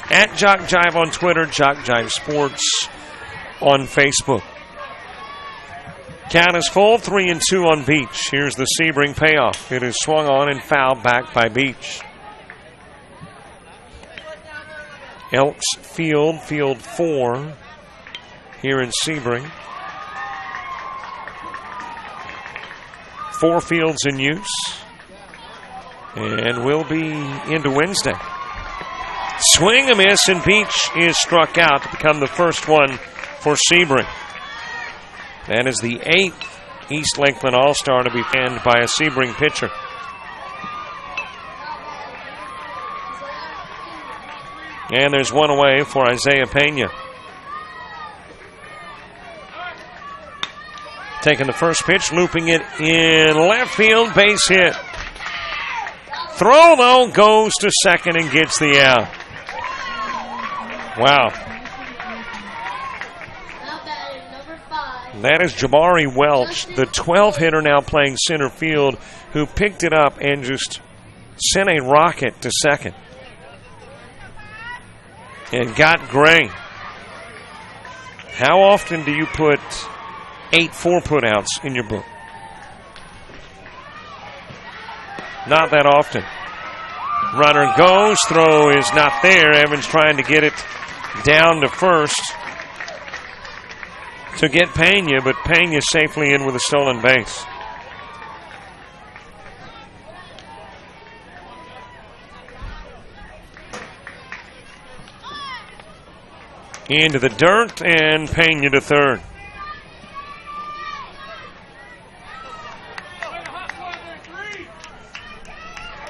At Jock Jive on Twitter, Jock Jive Sports on Facebook. Count is full, 3-2 on Beach. Here's the Sebring payoff. It is swung on and fouled back by Beach. Elks Field, Field 4 here in Sebring. 4 fields in use. And we'll be into Wednesday. Swing, a miss, and Beach is struck out to become the first one for Sebring. That is the 8th East Lakeland All-Star to be fanned by a Sebring pitcher. And there's one away for Isaiah Pena. Taking the first pitch, looping it in left field, base hit. Throw, though, goes to second and gets the out. Wow. That is Jabari Welch, the 12 hitter now playing center field, who picked it up and just sent a rocket to second. And got Gray. How often do you put 8 4-put outs in your book? Not that often. Runner goes. Throw is not there. Evans trying to get it down to first to get Pena, but Pena safely in with a stolen base. Into the dirt, and Pena to third.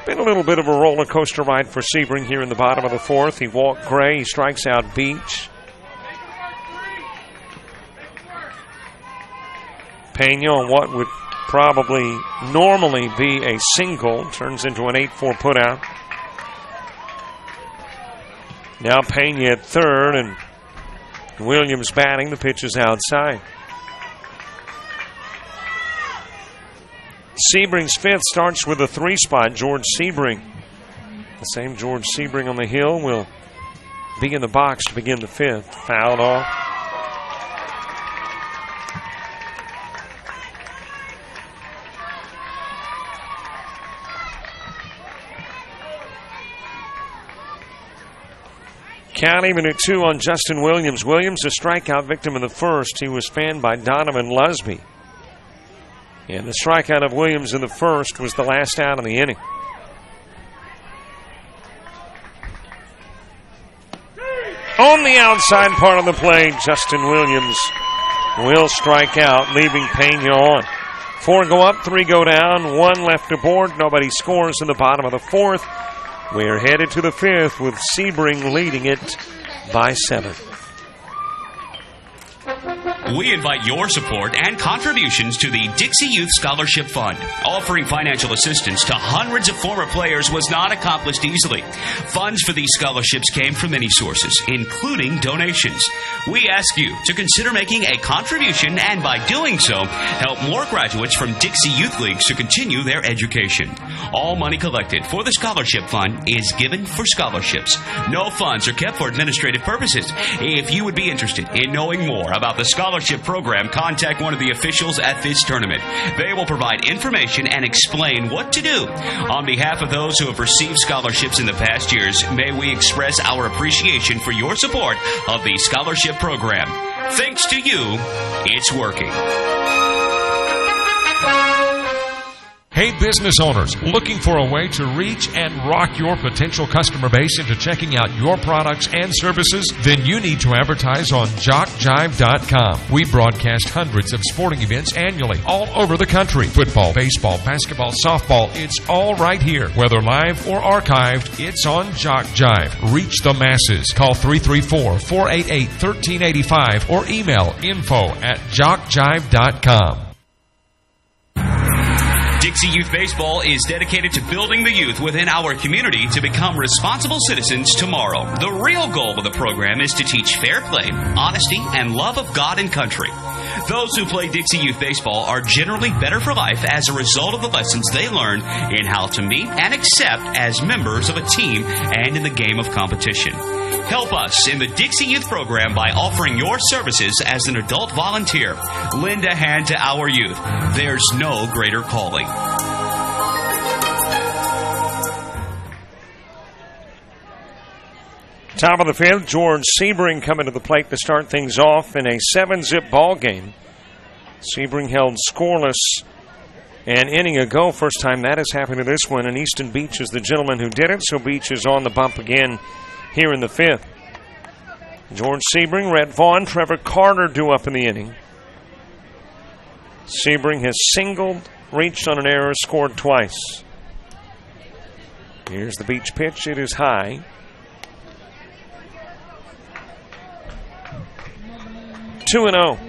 Been a little bit of a roller coaster ride for Sebring here in the bottom of the fourth. He walked Gray. He strikes out Beach. Pena on what would probably normally be a single turns into an 8-4 putout. Now Pena at third, and Williams batting. The pitch is outside. Sebring's fifth starts with a 3 spot. George Sebring. The same George Sebring on the hill will be in the box to begin the fifth. Fouled off. Count even at 2 on Justin Williams. Williams, a strikeout victim in the first. He was fanned by Donovan Lusby. And the strikeout of Williams in the first was the last out of the inning. On the outside part of the plate, Justin Williams will strike out, leaving Pena on. 4 go up, 3 go down, 1 left aboard. Nobody scores in the bottom of the fourth. We're headed to the fifth with Sebring leading it by 7. We invite your support and contributions to the Dixie Youth Scholarship Fund. Offering financial assistance to hundreds of former players was not accomplished easily. Funds for these scholarships came from many sources, including donations. We ask you to consider making a contribution and by doing so, help more graduates from Dixie Youth Leagues to continue their education. All money collected for the Scholarship Fund is given for scholarships. No funds are kept for administrative purposes. If you would be interested in knowing more about the scholarship program, contact one of the officials at this tournament. They will provide information and explain what to do. On behalf of those who have received scholarships in the past years, may we express our appreciation for your support of the scholarship program. Thanks to you, it's working. Hey, business owners, looking for a way to reach and rock your potential customer base into checking out your products and services? Then you need to advertise on JockJive.com. We broadcast hundreds of sporting events annually all over the country. Football, baseball, basketball, softball, it's all right here. Whether live or archived, it's on JockJive. Reach the masses. Call 334-488-1385 or email info@JockJive.com. Dixie Youth Baseball is dedicated to building the youth within our community to become responsible citizens tomorrow. The real goal of the program is to teach fair play, honesty, and love of God and country. Those who play Dixie Youth Baseball are generally better for life as a result of the lessons they learn in how to meet and accept as members of a team and in the game of competition. Help us in the Dixie Youth program by offering your services as an adult volunteer. Lend a hand to our youth. There's no greater calling. Top of the fifth, George Sebring coming to the plate to start things off in a 7-zip ball game. Sebring held scoreless an inning ago. First time that has happened to this one, and Easton Beach is the gentleman who did it, so Beach is on the bump again here in the fifth. George Sebring, Rhett Vaughn, Trevor Carter due up in the inning. Sebring has singled, reached on an error, scored twice. Here's the Beach pitch. It is high. Two and 0.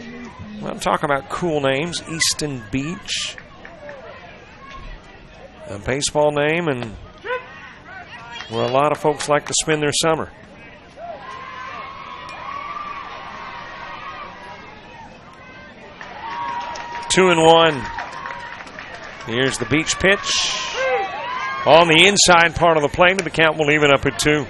Well, talk about cool names. Easton Beach. A baseball name, and where a lot of folks like to spend their summer. Two and 1. Here's the Beach pitch. On the inside part of the plate, and the count will even up at 2.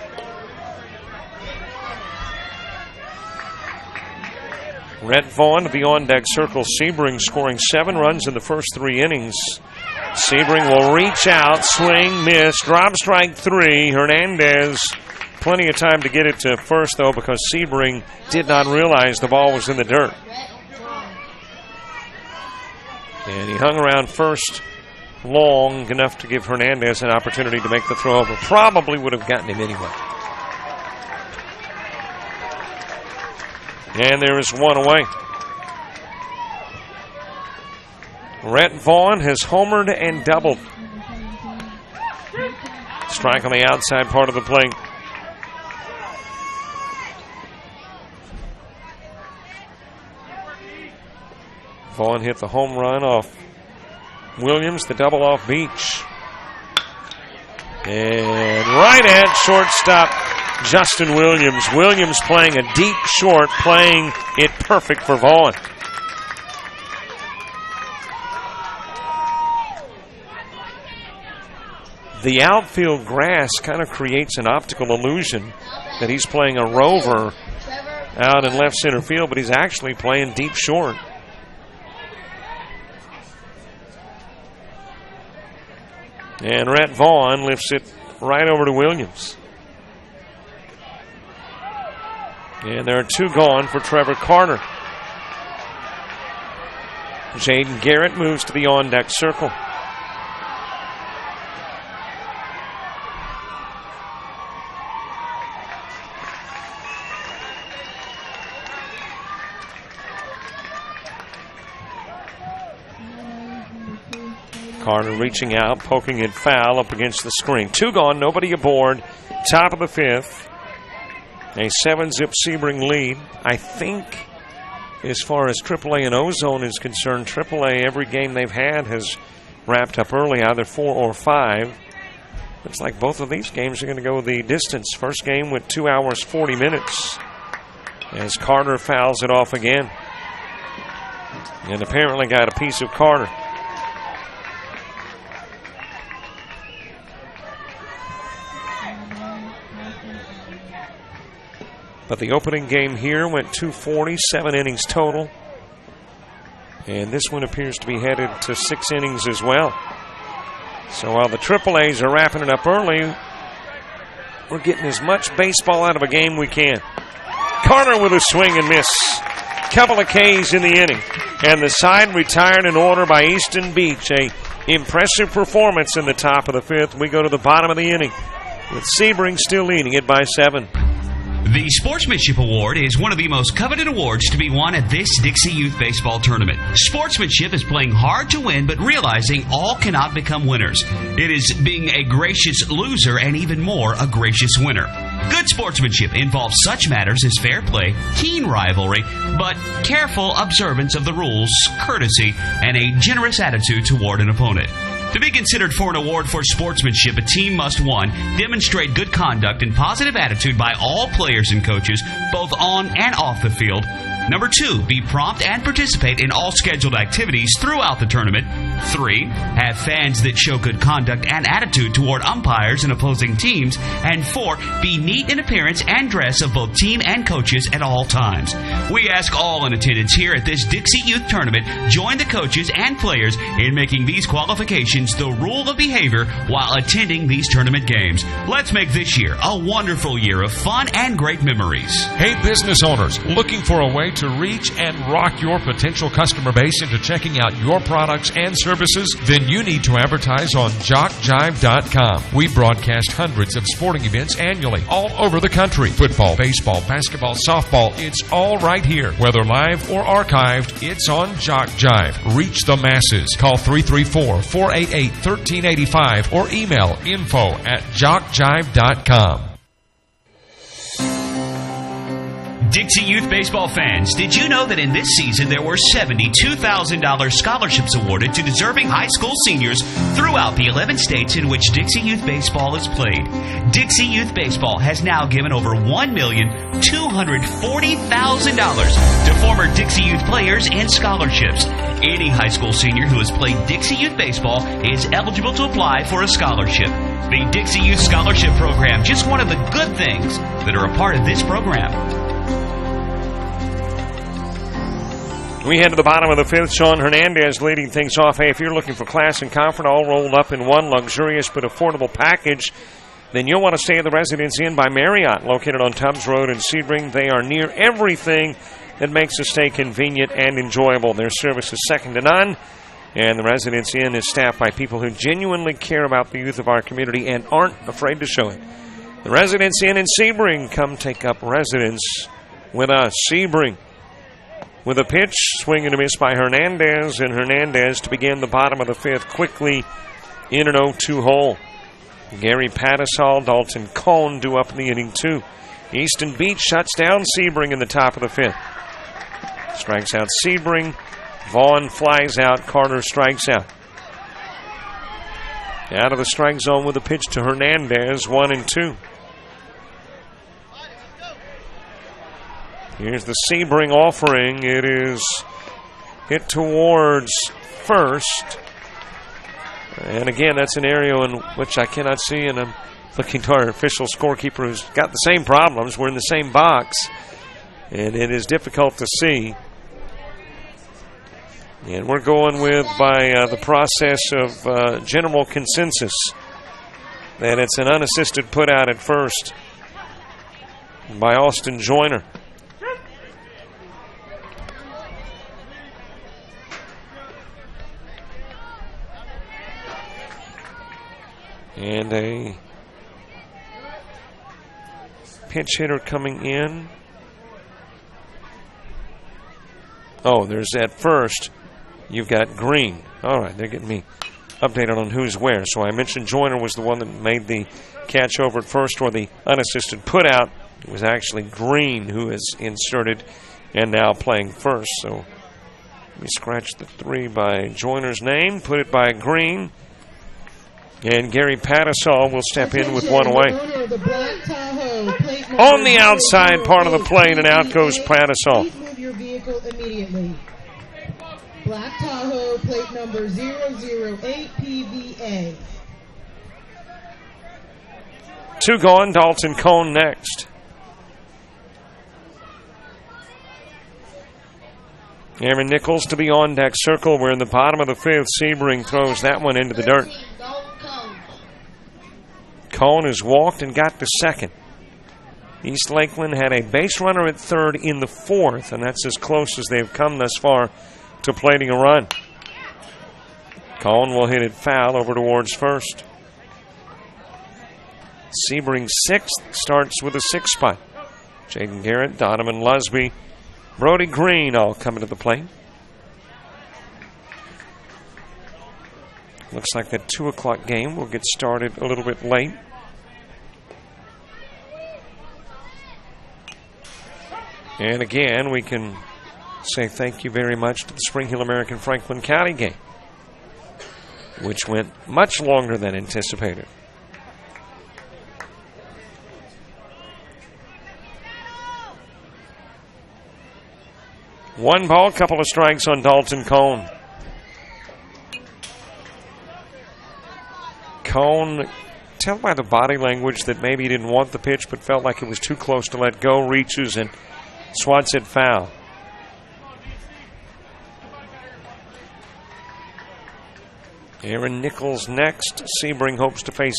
Rhett Vaughn to the on-deck circle. Sebring scoring 7 runs in the first 3 innings Sebring will reach out, swing, miss, drop strike 3. Hernandez, plenty of time to get it to first, though, because Sebring did not realize the ball was in the dirt. And he hung around first long enough to give Hernandez an opportunity to make the throw over. Probably would have gotten him anyway. And there is one away. Rhett Vaughn has homered and doubled. Strike on the outside part of the plate. Vaughn hit the home run off Williams, the double off Beach. And right at shortstop, Justin Williams. Williams playing a deep short, playing it perfect for Vaughn. The outfield grass kind of creates an optical illusion that he's playing a rover out in left center field, but he's actually playing deep short. And Rhett Vaughn lifts it right over to Williams. And there are 2 gone for Trevor Carter. Jaden Garrett moves to the on-deck circle. Carter reaching out, poking it foul up against the screen. 2 gone, nobody aboard. Top of the 5th. A 7-zip Sebring lead. I think as far as AAA and Ozone is concerned, AAA, every game they've had has wrapped up early, either 4 or 5. Looks like both of these games are going to go the distance. First game went 2 hours, 40 minutes. As Carter fouls it off again. And apparently got a piece of Carter. But the opening game here went 240, 7 innings total. And this one appears to be headed to 6 innings as well. So while the AAAs are wrapping it up early, we're getting as much baseball out of a game we can. Carter with a swing and miss. Couple of Ks in the inning. And the side retired in order by Easton Beach. A impressive performance in the top of the 5th. We go to the bottom of the inning with Sebring still leading it by 7. The Sportsmanship Award is one of the most coveted awards to be won at this Dixie Youth Baseball Tournament. Sportsmanship is playing hard to win, but realizing all cannot become winners. It is being a gracious loser and even more a gracious winner. Good sportsmanship involves such matters as fair play, keen rivalry, but careful observance of the rules, courtesy, and a generous attitude toward an opponent. To be considered for an award for sportsmanship, a team must, 1, demonstrate good conduct and positive attitude by all players and coaches, both on and off the field. Number 2, be prompt and participate in all scheduled activities throughout the tournament. 3, have fans that show good conduct and attitude toward umpires and opposing teams. And 4, be neat in appearance and dress of both team and coaches at all times. We ask all in attendance here at this Dixie Youth Tournament join the coaches and players in making these qualifications the rule of behavior while attending these tournament games. Let's make this year a wonderful year of fun and great memories. Hey, business owners, looking for a way to reach and rock your potential customer base into checking out your products and services? Then you need to advertise on JockJive.com. We broadcast hundreds of sporting events annually all over the country. Football, baseball, basketball, softball, it's all right here. Whether live or archived, it's on JockJive. Reach the masses. Call 334-488-1385 or email info@JockJive.com. Dixie Youth Baseball fans, did you know that in this season there were $72,000 scholarships awarded to deserving high school seniors throughout the 11 states in which Dixie Youth Baseball is played? Dixie Youth Baseball has now given over $1,240,000 to former Dixie Youth players in scholarships. Any high school senior who has played Dixie Youth Baseball is eligible to apply for a scholarship. The Dixie Youth Scholarship Program, just one of the good things that are a part of this program. We head to the bottom of the fifth. Sean Hernandez leading things off. Hey, if you're looking for class and comfort all rolled up in one luxurious but affordable package, then you'll want to stay at the Residence Inn by Marriott, located on Tubbs Road in Sebring. They are near everything that makes a stay convenient and enjoyable. Their service is second to none, and the Residence Inn is staffed by people who genuinely care about the youth of our community and aren't afraid to show it. The Residence Inn in Sebring. Come take up residence with us. Sebring with a pitch, swing and a miss by Hernandez, and Hernandez to begin the bottom of the fifth quickly in an 0-2 hole. Gary Pattisall, Dalton Cohn due up in the inning too. Easton Beach shuts down Sebring in the top of the fifth. Strikes out Sebring. Vaughn flies out. Carter strikes out. Out of the strike zone with a pitch to Hernandez, 1-2. Here's the Sebring offering. It is hit towards first. And again, that's an area in which I cannot see, and I'm looking to our official scorekeeper who's got the same problems. We're in the same box, and it is difficult to see. And we're going with, by the process of general consensus, that it's an unassisted put out at first by Austin Joyner. And a pinch hitter coming in. Oh, there's at first. You've got Green. All right, they're getting me updated on who's where. So I mentioned Joyner was the one that made the catch over at first, or the unassisted put out. It was actually Green who is inserted and now playing first. So let me scratch the 3 by Joyner's name, put it by Green. And Gary Pattisall will step in with one away. On the outside part of the plate, and out goes Pattisall. Please move your vehicle immediately. Black Tahoe, plate number 008 PVA. 2 gone, Dalton Cohn next. Aaron Nichols to the on-deck circle. We're in the bottom of the fifth. Sebring throws that one into the dirt. Cohn has walked and got to second. East Lakeland had a base runner at third in the fourth, and that's as close as they've come thus far to plating a run. Cohn will hit it foul over towards first. Sebring sixth starts with a 6 spot. Jaden Garrett, Donovan Lusby, Brody Green all coming to the plate. Looks like that 2 o'clock game will get started a little bit late. And again, we can say thank you very much to the Spring Hill American Franklin County game, which went much longer than anticipated. One ball, couple of strikes on Dalton Cohn. Cohn, tell by the body language that maybe he didn't want the pitch but felt like it was too close to let go, reaches and swats it foul. Aaron Nichols next. Sebring hopes to face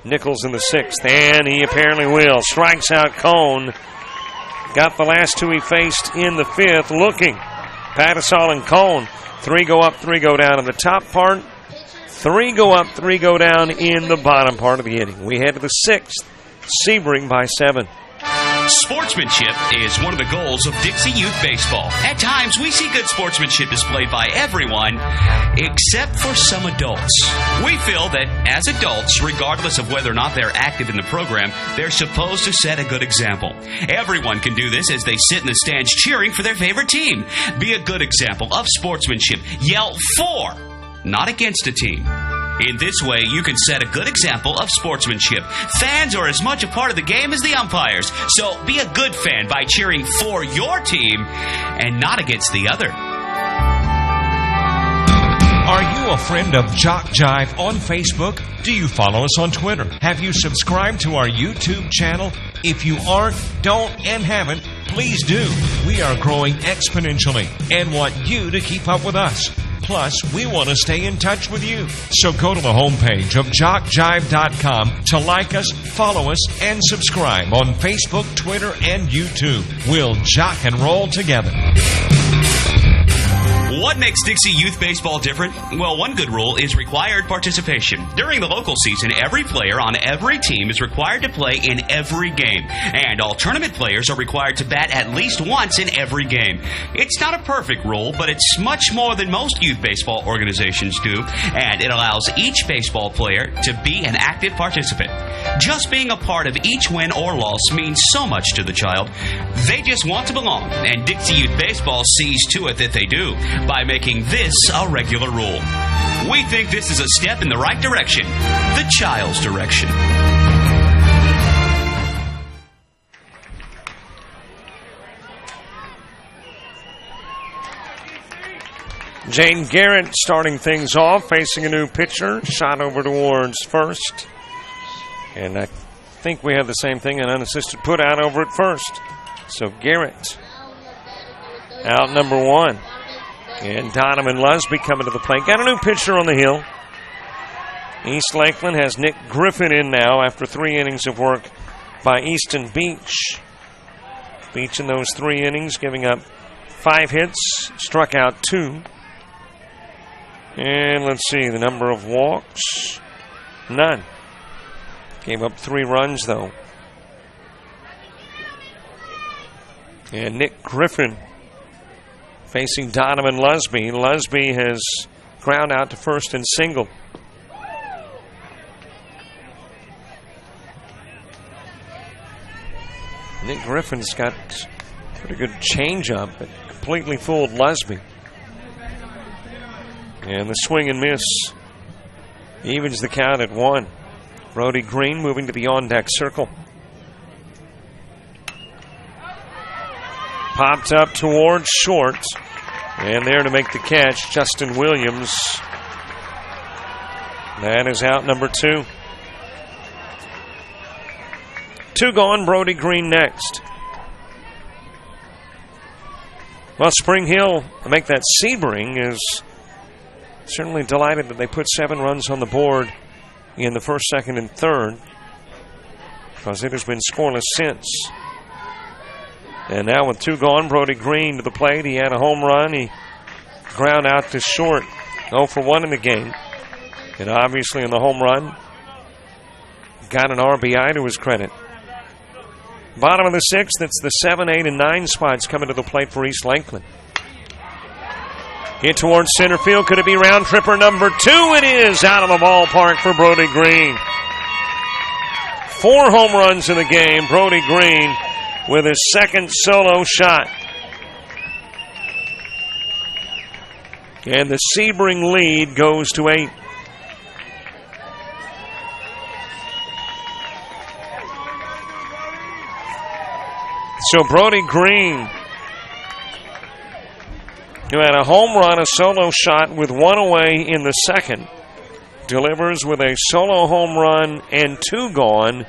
Nichols in the 6th, and he apparently will. Strikes out Cohn. Got the last 2 he faced in the 5th. Looking. Pattisall and Cohn. 3 go up, 3 go down in the top part. 3 go up, 3 go down in the bottom part of the inning. We head to the 6th. Sebring by 7. Sportsmanship is one of the goals of Dixie Youth Baseball. At times, we see good sportsmanship displayed by everyone except for some adults. We feel that as adults, regardless of whether or not they're active in the program, they're supposed to set a good example. Everyone can do this as they sit in the stands cheering for their favorite team. Be a good example of sportsmanship. Yell for, not against a team. In this way, you can set a good example of sportsmanship. Fans are as much a part of the game as the umpires, so be a good fan by cheering for your team and not against the other. Are you a friend of Jock Jive on Facebook? Do you follow us on Twitter? Have you subscribed to our YouTube channel? If you aren't, don't, and haven't, Please do. We are growing exponentially and want you to keep up with us. Plus, we want to stay in touch with you. So go to the homepage of jockjive.com to like us, follow us, and subscribe on Facebook, Twitter, and YouTube. We'll jock and roll together. What makes Dixie Youth Baseball different? Well, one good rule is required participation. During the local season, every player on every team is required to play in every game, and all tournament players are required to bat at least once in every game. It's not a perfect rule, but it's much more than most youth baseball organizations do, and it allows each baseball player to be an active participant. Just being a part of each win or loss means so much to the child. They just want to belong, and Dixie Youth Baseball sees to it that they do by making this a regular rule. We think this is a step in the right direction, the child's direction. Jane Garrett starting things off, facing a new pitcher, shot over towards first. And I think we have the same thing, an unassisted put out over at first. So Garrett out number one. And Donovan Lusby coming to the plate. Got a new pitcher on the hill. East Lakeland has Nick Griffin in now after 3 innings of work by Easton Beach. Beach in those 3 innings giving up 5 hits, struck out 2. And let's see, the number of walks, none. Gave up 3 runs though. And Nick Griffin facing Donovan Lusby. Lusby has ground out to first and single. Nick Griffin's got pretty good changeup, but completely fooled Lusby. And the swing and miss evens the count at 1. Brody Green moving to the on-deck circle. Popped up towards short. And there to make the catch, Justin Williams. That is out number 2. 2 gone, Brody Green next. Well, Spring Hill, to make that Sebring, is certainly delighted that they put 7 runs on the board in the first, second, and third, because it has been scoreless since. And now with 2 gone, Brody Green to the plate. He had a home run. He ground out to short. 0 for 1 in the game. And obviously in the home run, got an RBI to his credit. Bottom of the 6th, it's the 7, 8, and 9 spots coming to the plate for East Lakeland. Hit towards center field. Could it be round tripper number 2? It is out of the ballpark for Brody Green. 4 home runs in the game. Brody Green with his second solo shot. And the Sebring lead goes to 8. So Brody Green, who had a home run, a solo shot with 1 away in the second, delivers with a solo home run and 2 gone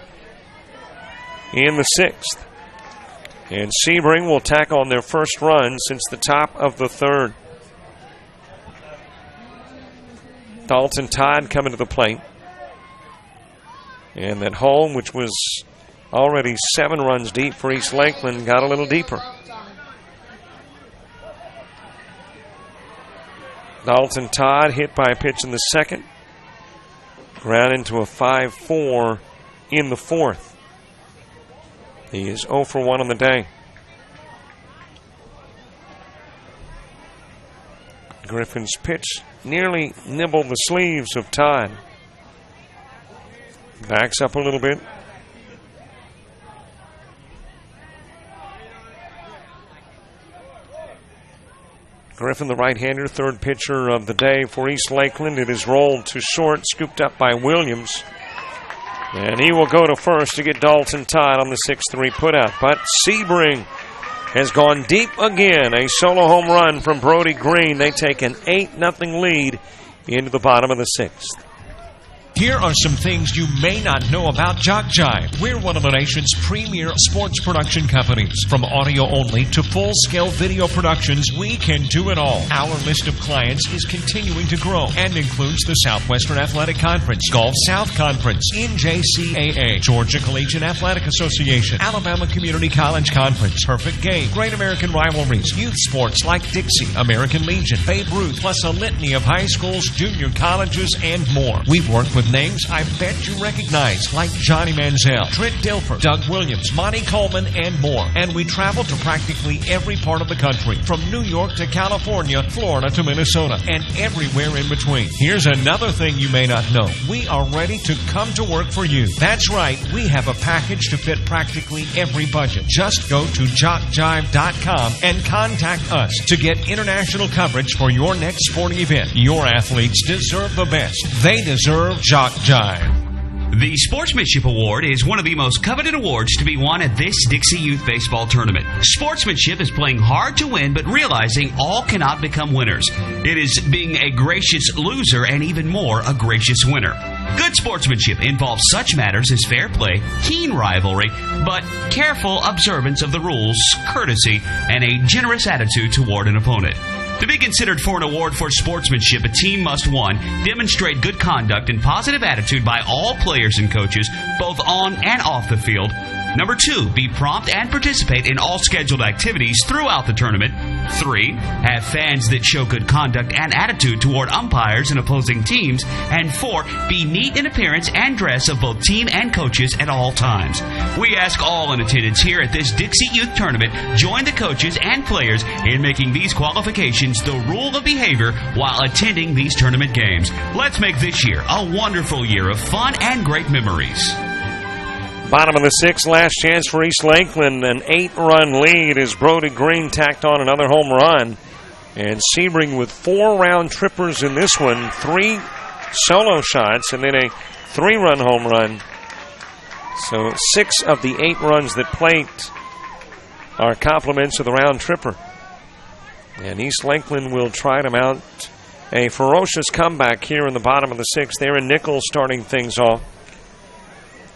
in the 6th. And Sebring will tack on their first run since the top of the 3rd. Dalton Todd coming to the plate. And that hole, which was already 7 runs deep for East Lakeland, got a little deeper. Dalton Todd hit by a pitch in the second. Ground into a 5-4 in the 4th. He is 0 for 1 on the day. Griffin's pitch nearly nibbled the sleeves of Todd. Backs up a little bit. Griffin, the right-hander, 3rd pitcher of the day for East Lakeland. It is rolled to short, scooped up by Williams. And he will go to first to get Dalton Todd on the 6-3 putout. But Sebring has gone deep again. A solo home run from Brody Green. They take an 8-0 lead into the bottom of the 6th. Here are some things you may not know about Jock Jive. We're one of the nation's premier sports production companies. From audio only to full-scale video productions, we can do it all. Our list of clients is continuing to grow and includes the Southwestern Athletic Conference, Gulf South Conference, NJCAA, Georgia Collegiate Athletic Association, Alabama Community College Conference, Perfect Game, Great American Rivalries, youth sports like Dixie, American Legion, Babe Ruth, plus a litany of high schools, junior colleges, and more. We've worked with names I bet you recognize, like Johnny Manziel, Trent Dilfer, Doug Williams, Monty Coleman, and more. And we travel to practically every part of the country, from New York to California, Florida to Minnesota, and everywhere in between. Here's another thing you may not know. We are ready to come to work for you. That's right, we have a package to fit practically every budget. Just go to jockjive.com and contact us to get international coverage for your next sporting event. Your athletes deserve the best. They deserve Jock Jive. The Sportsmanship Award is one of the most coveted awards to be won at this Dixie Youth Baseball Tournament. Sportsmanship is playing hard to win, but realizing all cannot become winners. It is being a gracious loser and even more a gracious winner. Good sportsmanship involves such matters as fair play, keen rivalry, but careful observance of the rules, courtesy, and a generous attitude toward an opponent. To be considered for an award for sportsmanship, a team must, 1, demonstrate good conduct and positive attitude by all players and coaches, both on and off the field. Number 2, be prompt and participate in all scheduled activities throughout the tournament. 3, have fans that show good conduct and attitude toward umpires and opposing teams. And 4, be neat in appearance and dress of both team and coaches at all times. We ask all in attendance here at this Dixie Youth Tournament join the coaches and players in making these qualifications the rule of behavior while attending these tournament games. Let's make this year a wonderful year of fun and great memories. Bottom of the 6th, last chance for East Lakeland. An 8-run lead as Brody Green tacked on another home run. And Sebring with 4 round trippers in this one, 3 solo shots, and then a 3-run home run. So 6 of the 8 runs that plate are compliments of the round tripper. And East Lakeland will try to mount a ferocious comeback here in the bottom of the 6th. Aaron Nichols starting things off.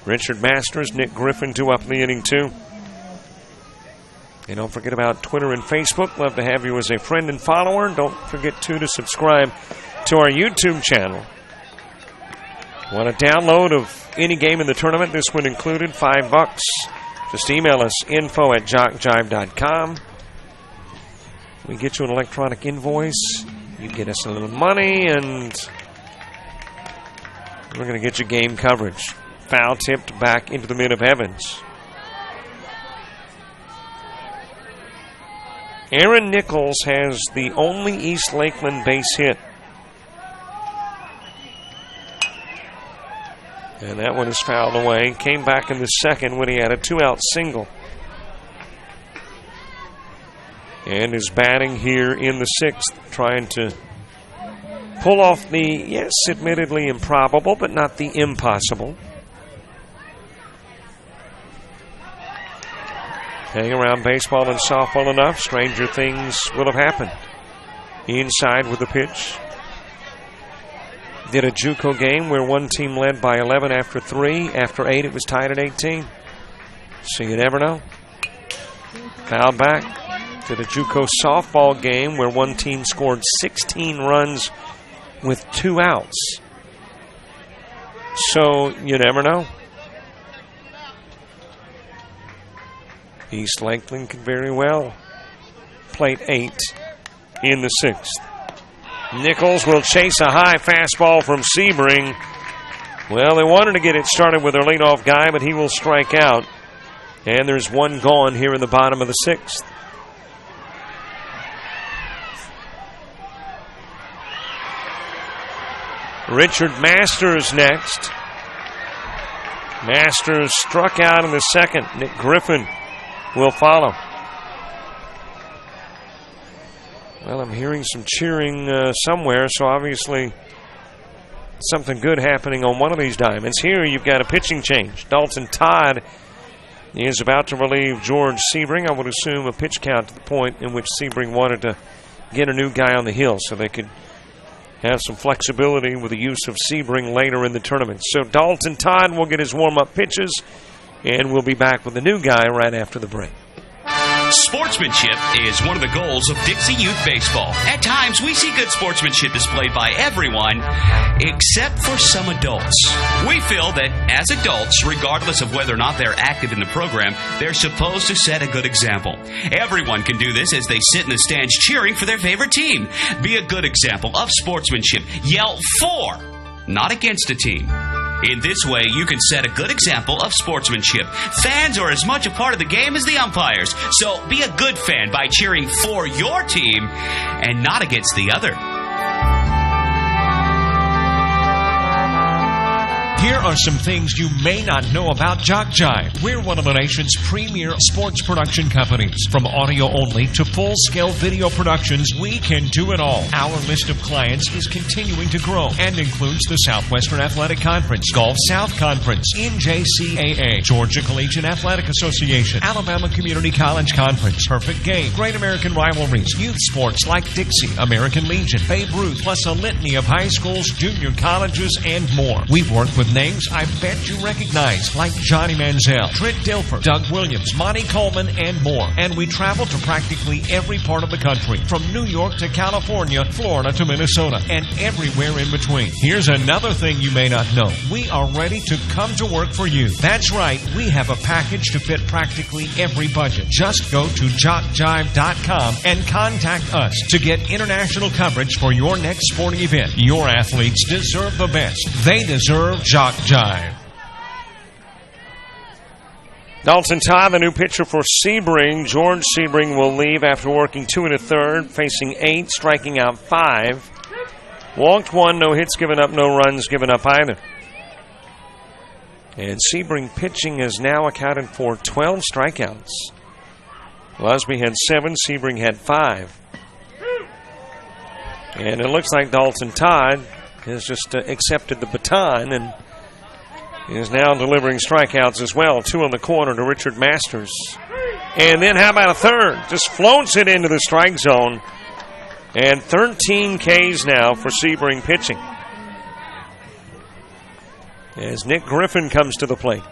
Richard Masters, Nick Griffin, 2 up in the inning, 2. And don't forget about Twitter and Facebook. Love to have you as a friend and follower. Don't forget, too, to subscribe to our YouTube channel. Want a download of any game in the tournament, this one included, $5. Just email us, info@jockjive.com. We get you an electronic invoice. You get us a little money, and we're going to get you game coverage. Foul tipped back into the mid of Evans. Aaron Nichols has the only East Lakeland base hit. And that one is fouled away. Came back in the second when he had a 2-out single. And is batting here in the 6th, trying to pull off the, yes, admittedly improbable, but not the impossible. Hang around baseball and softball enough, stranger things will have happened. Inside with the pitch. Did a JUCO game where one team led by 11 after 3. After 8, it was tied at 18. So you never know. Foul back. Did a JUCO softball game where one team scored 16 runs with 2 outs. So you never know. East Lakeland could very well plate 8 in the 6th. Nichols will chase a high fastball from Sebring. Well, they wanted to get it started with their leadoff guy, but he will strike out. And there's one gone here in the bottom of the 6th. Richard Masters next. Masters struck out in the 2nd. Nick Griffin will follow. Well, I'm hearing some cheering somewhere, so obviously something good happening on one of these diamonds. Here you've got a pitching change. Dalton Todd is about to relieve George Sebring. I would assume a pitch count to the point in which Sebring wanted to get a new guy on the hill so they could have some flexibility with the use of Sebring later in the tournament. So Dalton Todd will get his warm-up pitches, and we'll be back with the new guy right after the break. Sportsmanship is one of the goals of Dixie Youth Baseball. At times, we see good sportsmanship displayed by everyone except for some adults. We feel that as adults, regardless of whether or not they're active in the program, they're supposed to set a good example. Everyone can do this as they sit in the stands cheering for their favorite team. Be a good example of sportsmanship. Yell for, not against a team. In this way, you can set a good example of sportsmanship. Fans are as much a part of the game as the umpires, so be a good fan by cheering for your team and not against the other. Here are some things you may not know about Jock Jive. We're one of the nation's premier sports production companies. From audio only to full-scale video productions, we can do it all. Our list of clients is continuing to grow and includes the Southwestern Athletic Conference, Gulf South Conference, NJCAA, Georgia Collegiate Athletic Association, Alabama Community College Conference, Perfect Game, Great American Rivalries, youth sports like Dixie, American Legion, Babe Ruth, plus a litany of high schools, junior colleges, and more. We've worked with names I bet you recognize, like Johnny Manziel, Trent Dilfer, Doug Williams, Monty Coleman, and more. And we travel to practically every part of the country, from New York to California, Florida to Minnesota, and everywhere in between. Here's another thing you may not know. We are ready to come to work for you. That's right, we have a package to fit practically every budget. Just go to jockjive.com and contact us to get international coverage for your next sporting event. Your athletes deserve the best. They deserve Jock Jive. Dalton Todd, the new pitcher for Sebring. George Sebring will leave after working 2 1/3, facing 8, striking out 5. Walked 1, no hits given up, no runs given up either. And Sebring pitching has now accounted for 12 strikeouts. Lusby had 7, Sebring had 5. And it looks like Dalton Todd has just accepted the baton and is now delivering strikeouts as well. 2 on the corner to Richard Masters. And then how about a third? Just floats it into the strike zone. And 13 Ks now for Sebring pitching, as Nick Griffin comes to the plate.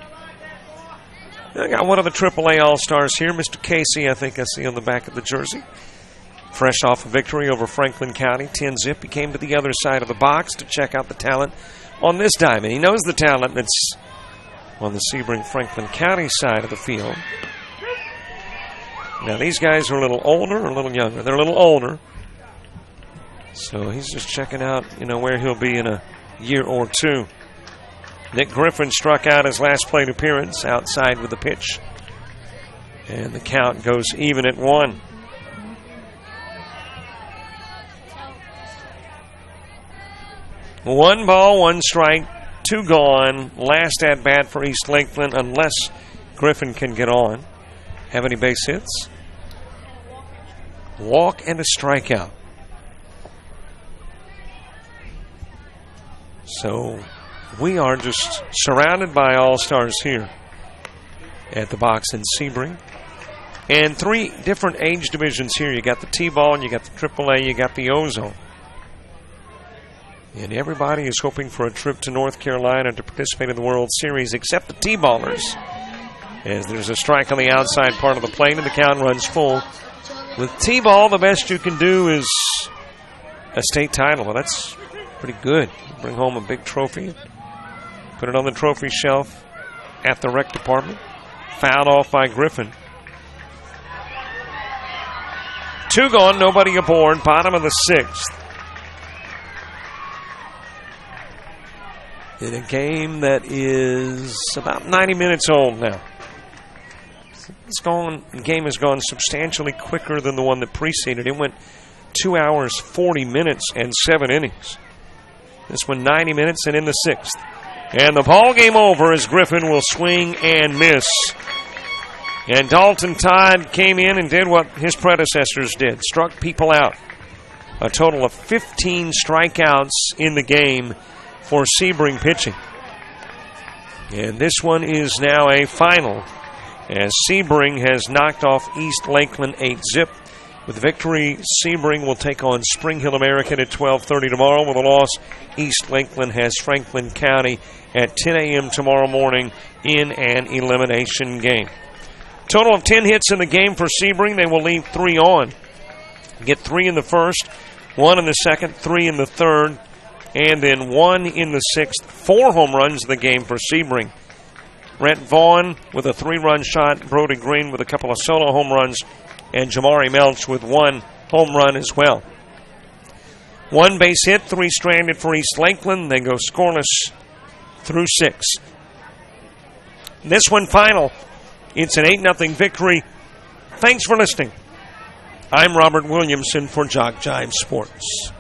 I got one of the AAA All-Stars here, Mr. Casey, I think I see on the back of the jersey. Fresh off a victory over Franklin County, 10-zip. He came to the other side of the box to check out the talent on this diamond. He knows the talent that's on the Sebring-Franklin County side of the field. Now, these guys are a little older or a little younger. They're a little older. So he's just checking out, where he'll be in a year or two. Nick Griffin struck out his last plate appearance outside with the pitch. And the count goes even at 1. One ball, 1 strike, 2 gone. Last at bat for East Lakeland, unless Griffin can get on. Have any base hits? Walk and a strikeout. So we are just surrounded by all-stars here at the box in Sebring. And 3 different age divisions here. You got the T-ball, you got the AAA, you got the Ozone. And everybody is hoping for a trip to North Carolina to participate in the World Series, except the T-ballers. As there's a strike on the outside part of the plate, and the count runs full. With T-ball, the best you can do is a state title. Well, that's pretty good. Bring home a big trophy, put it on the trophy shelf at the rec department. Fouled off by Griffin. 2 gone, nobody aboard, bottom of the 6th. In a game that is about 90 minutes old now. The game has gone substantially quicker than the one that preceded. It went 2 hours, 40 minutes, and 7 innings. This one 90 minutes and in the 6th. And the ball game over as Griffin will swing and miss. And Dalton Todd came in and did what his predecessors did, struck people out. A total of 15 strikeouts in the game for Sebring pitching. And this one is now a final, as Sebring has knocked off East Lakeland 8-zip. With victory, Sebring will take on Spring Hill American at 12:30 tomorrow. With a loss, East Lakeland has Franklin County at 10 a.m. tomorrow morning in an elimination game. Total of 10 hits in the game for Sebring. They will leave 3 on. Get 3 in the first, 1 in the second, 3 in the third, and then 1 in the sixth. 4 home runs in the game for Sebring. Brent Vaughn with a 3-run shot, Brody Green with a couple of solo home runs, and Jamari Melch with 1 home run as well. 1 base hit, 3 stranded for East Lakeland. They go scoreless through 6. This one final. It's an 8-0 victory. Thanks for listening. I'm Robert Williamson for Jock Jive Sports.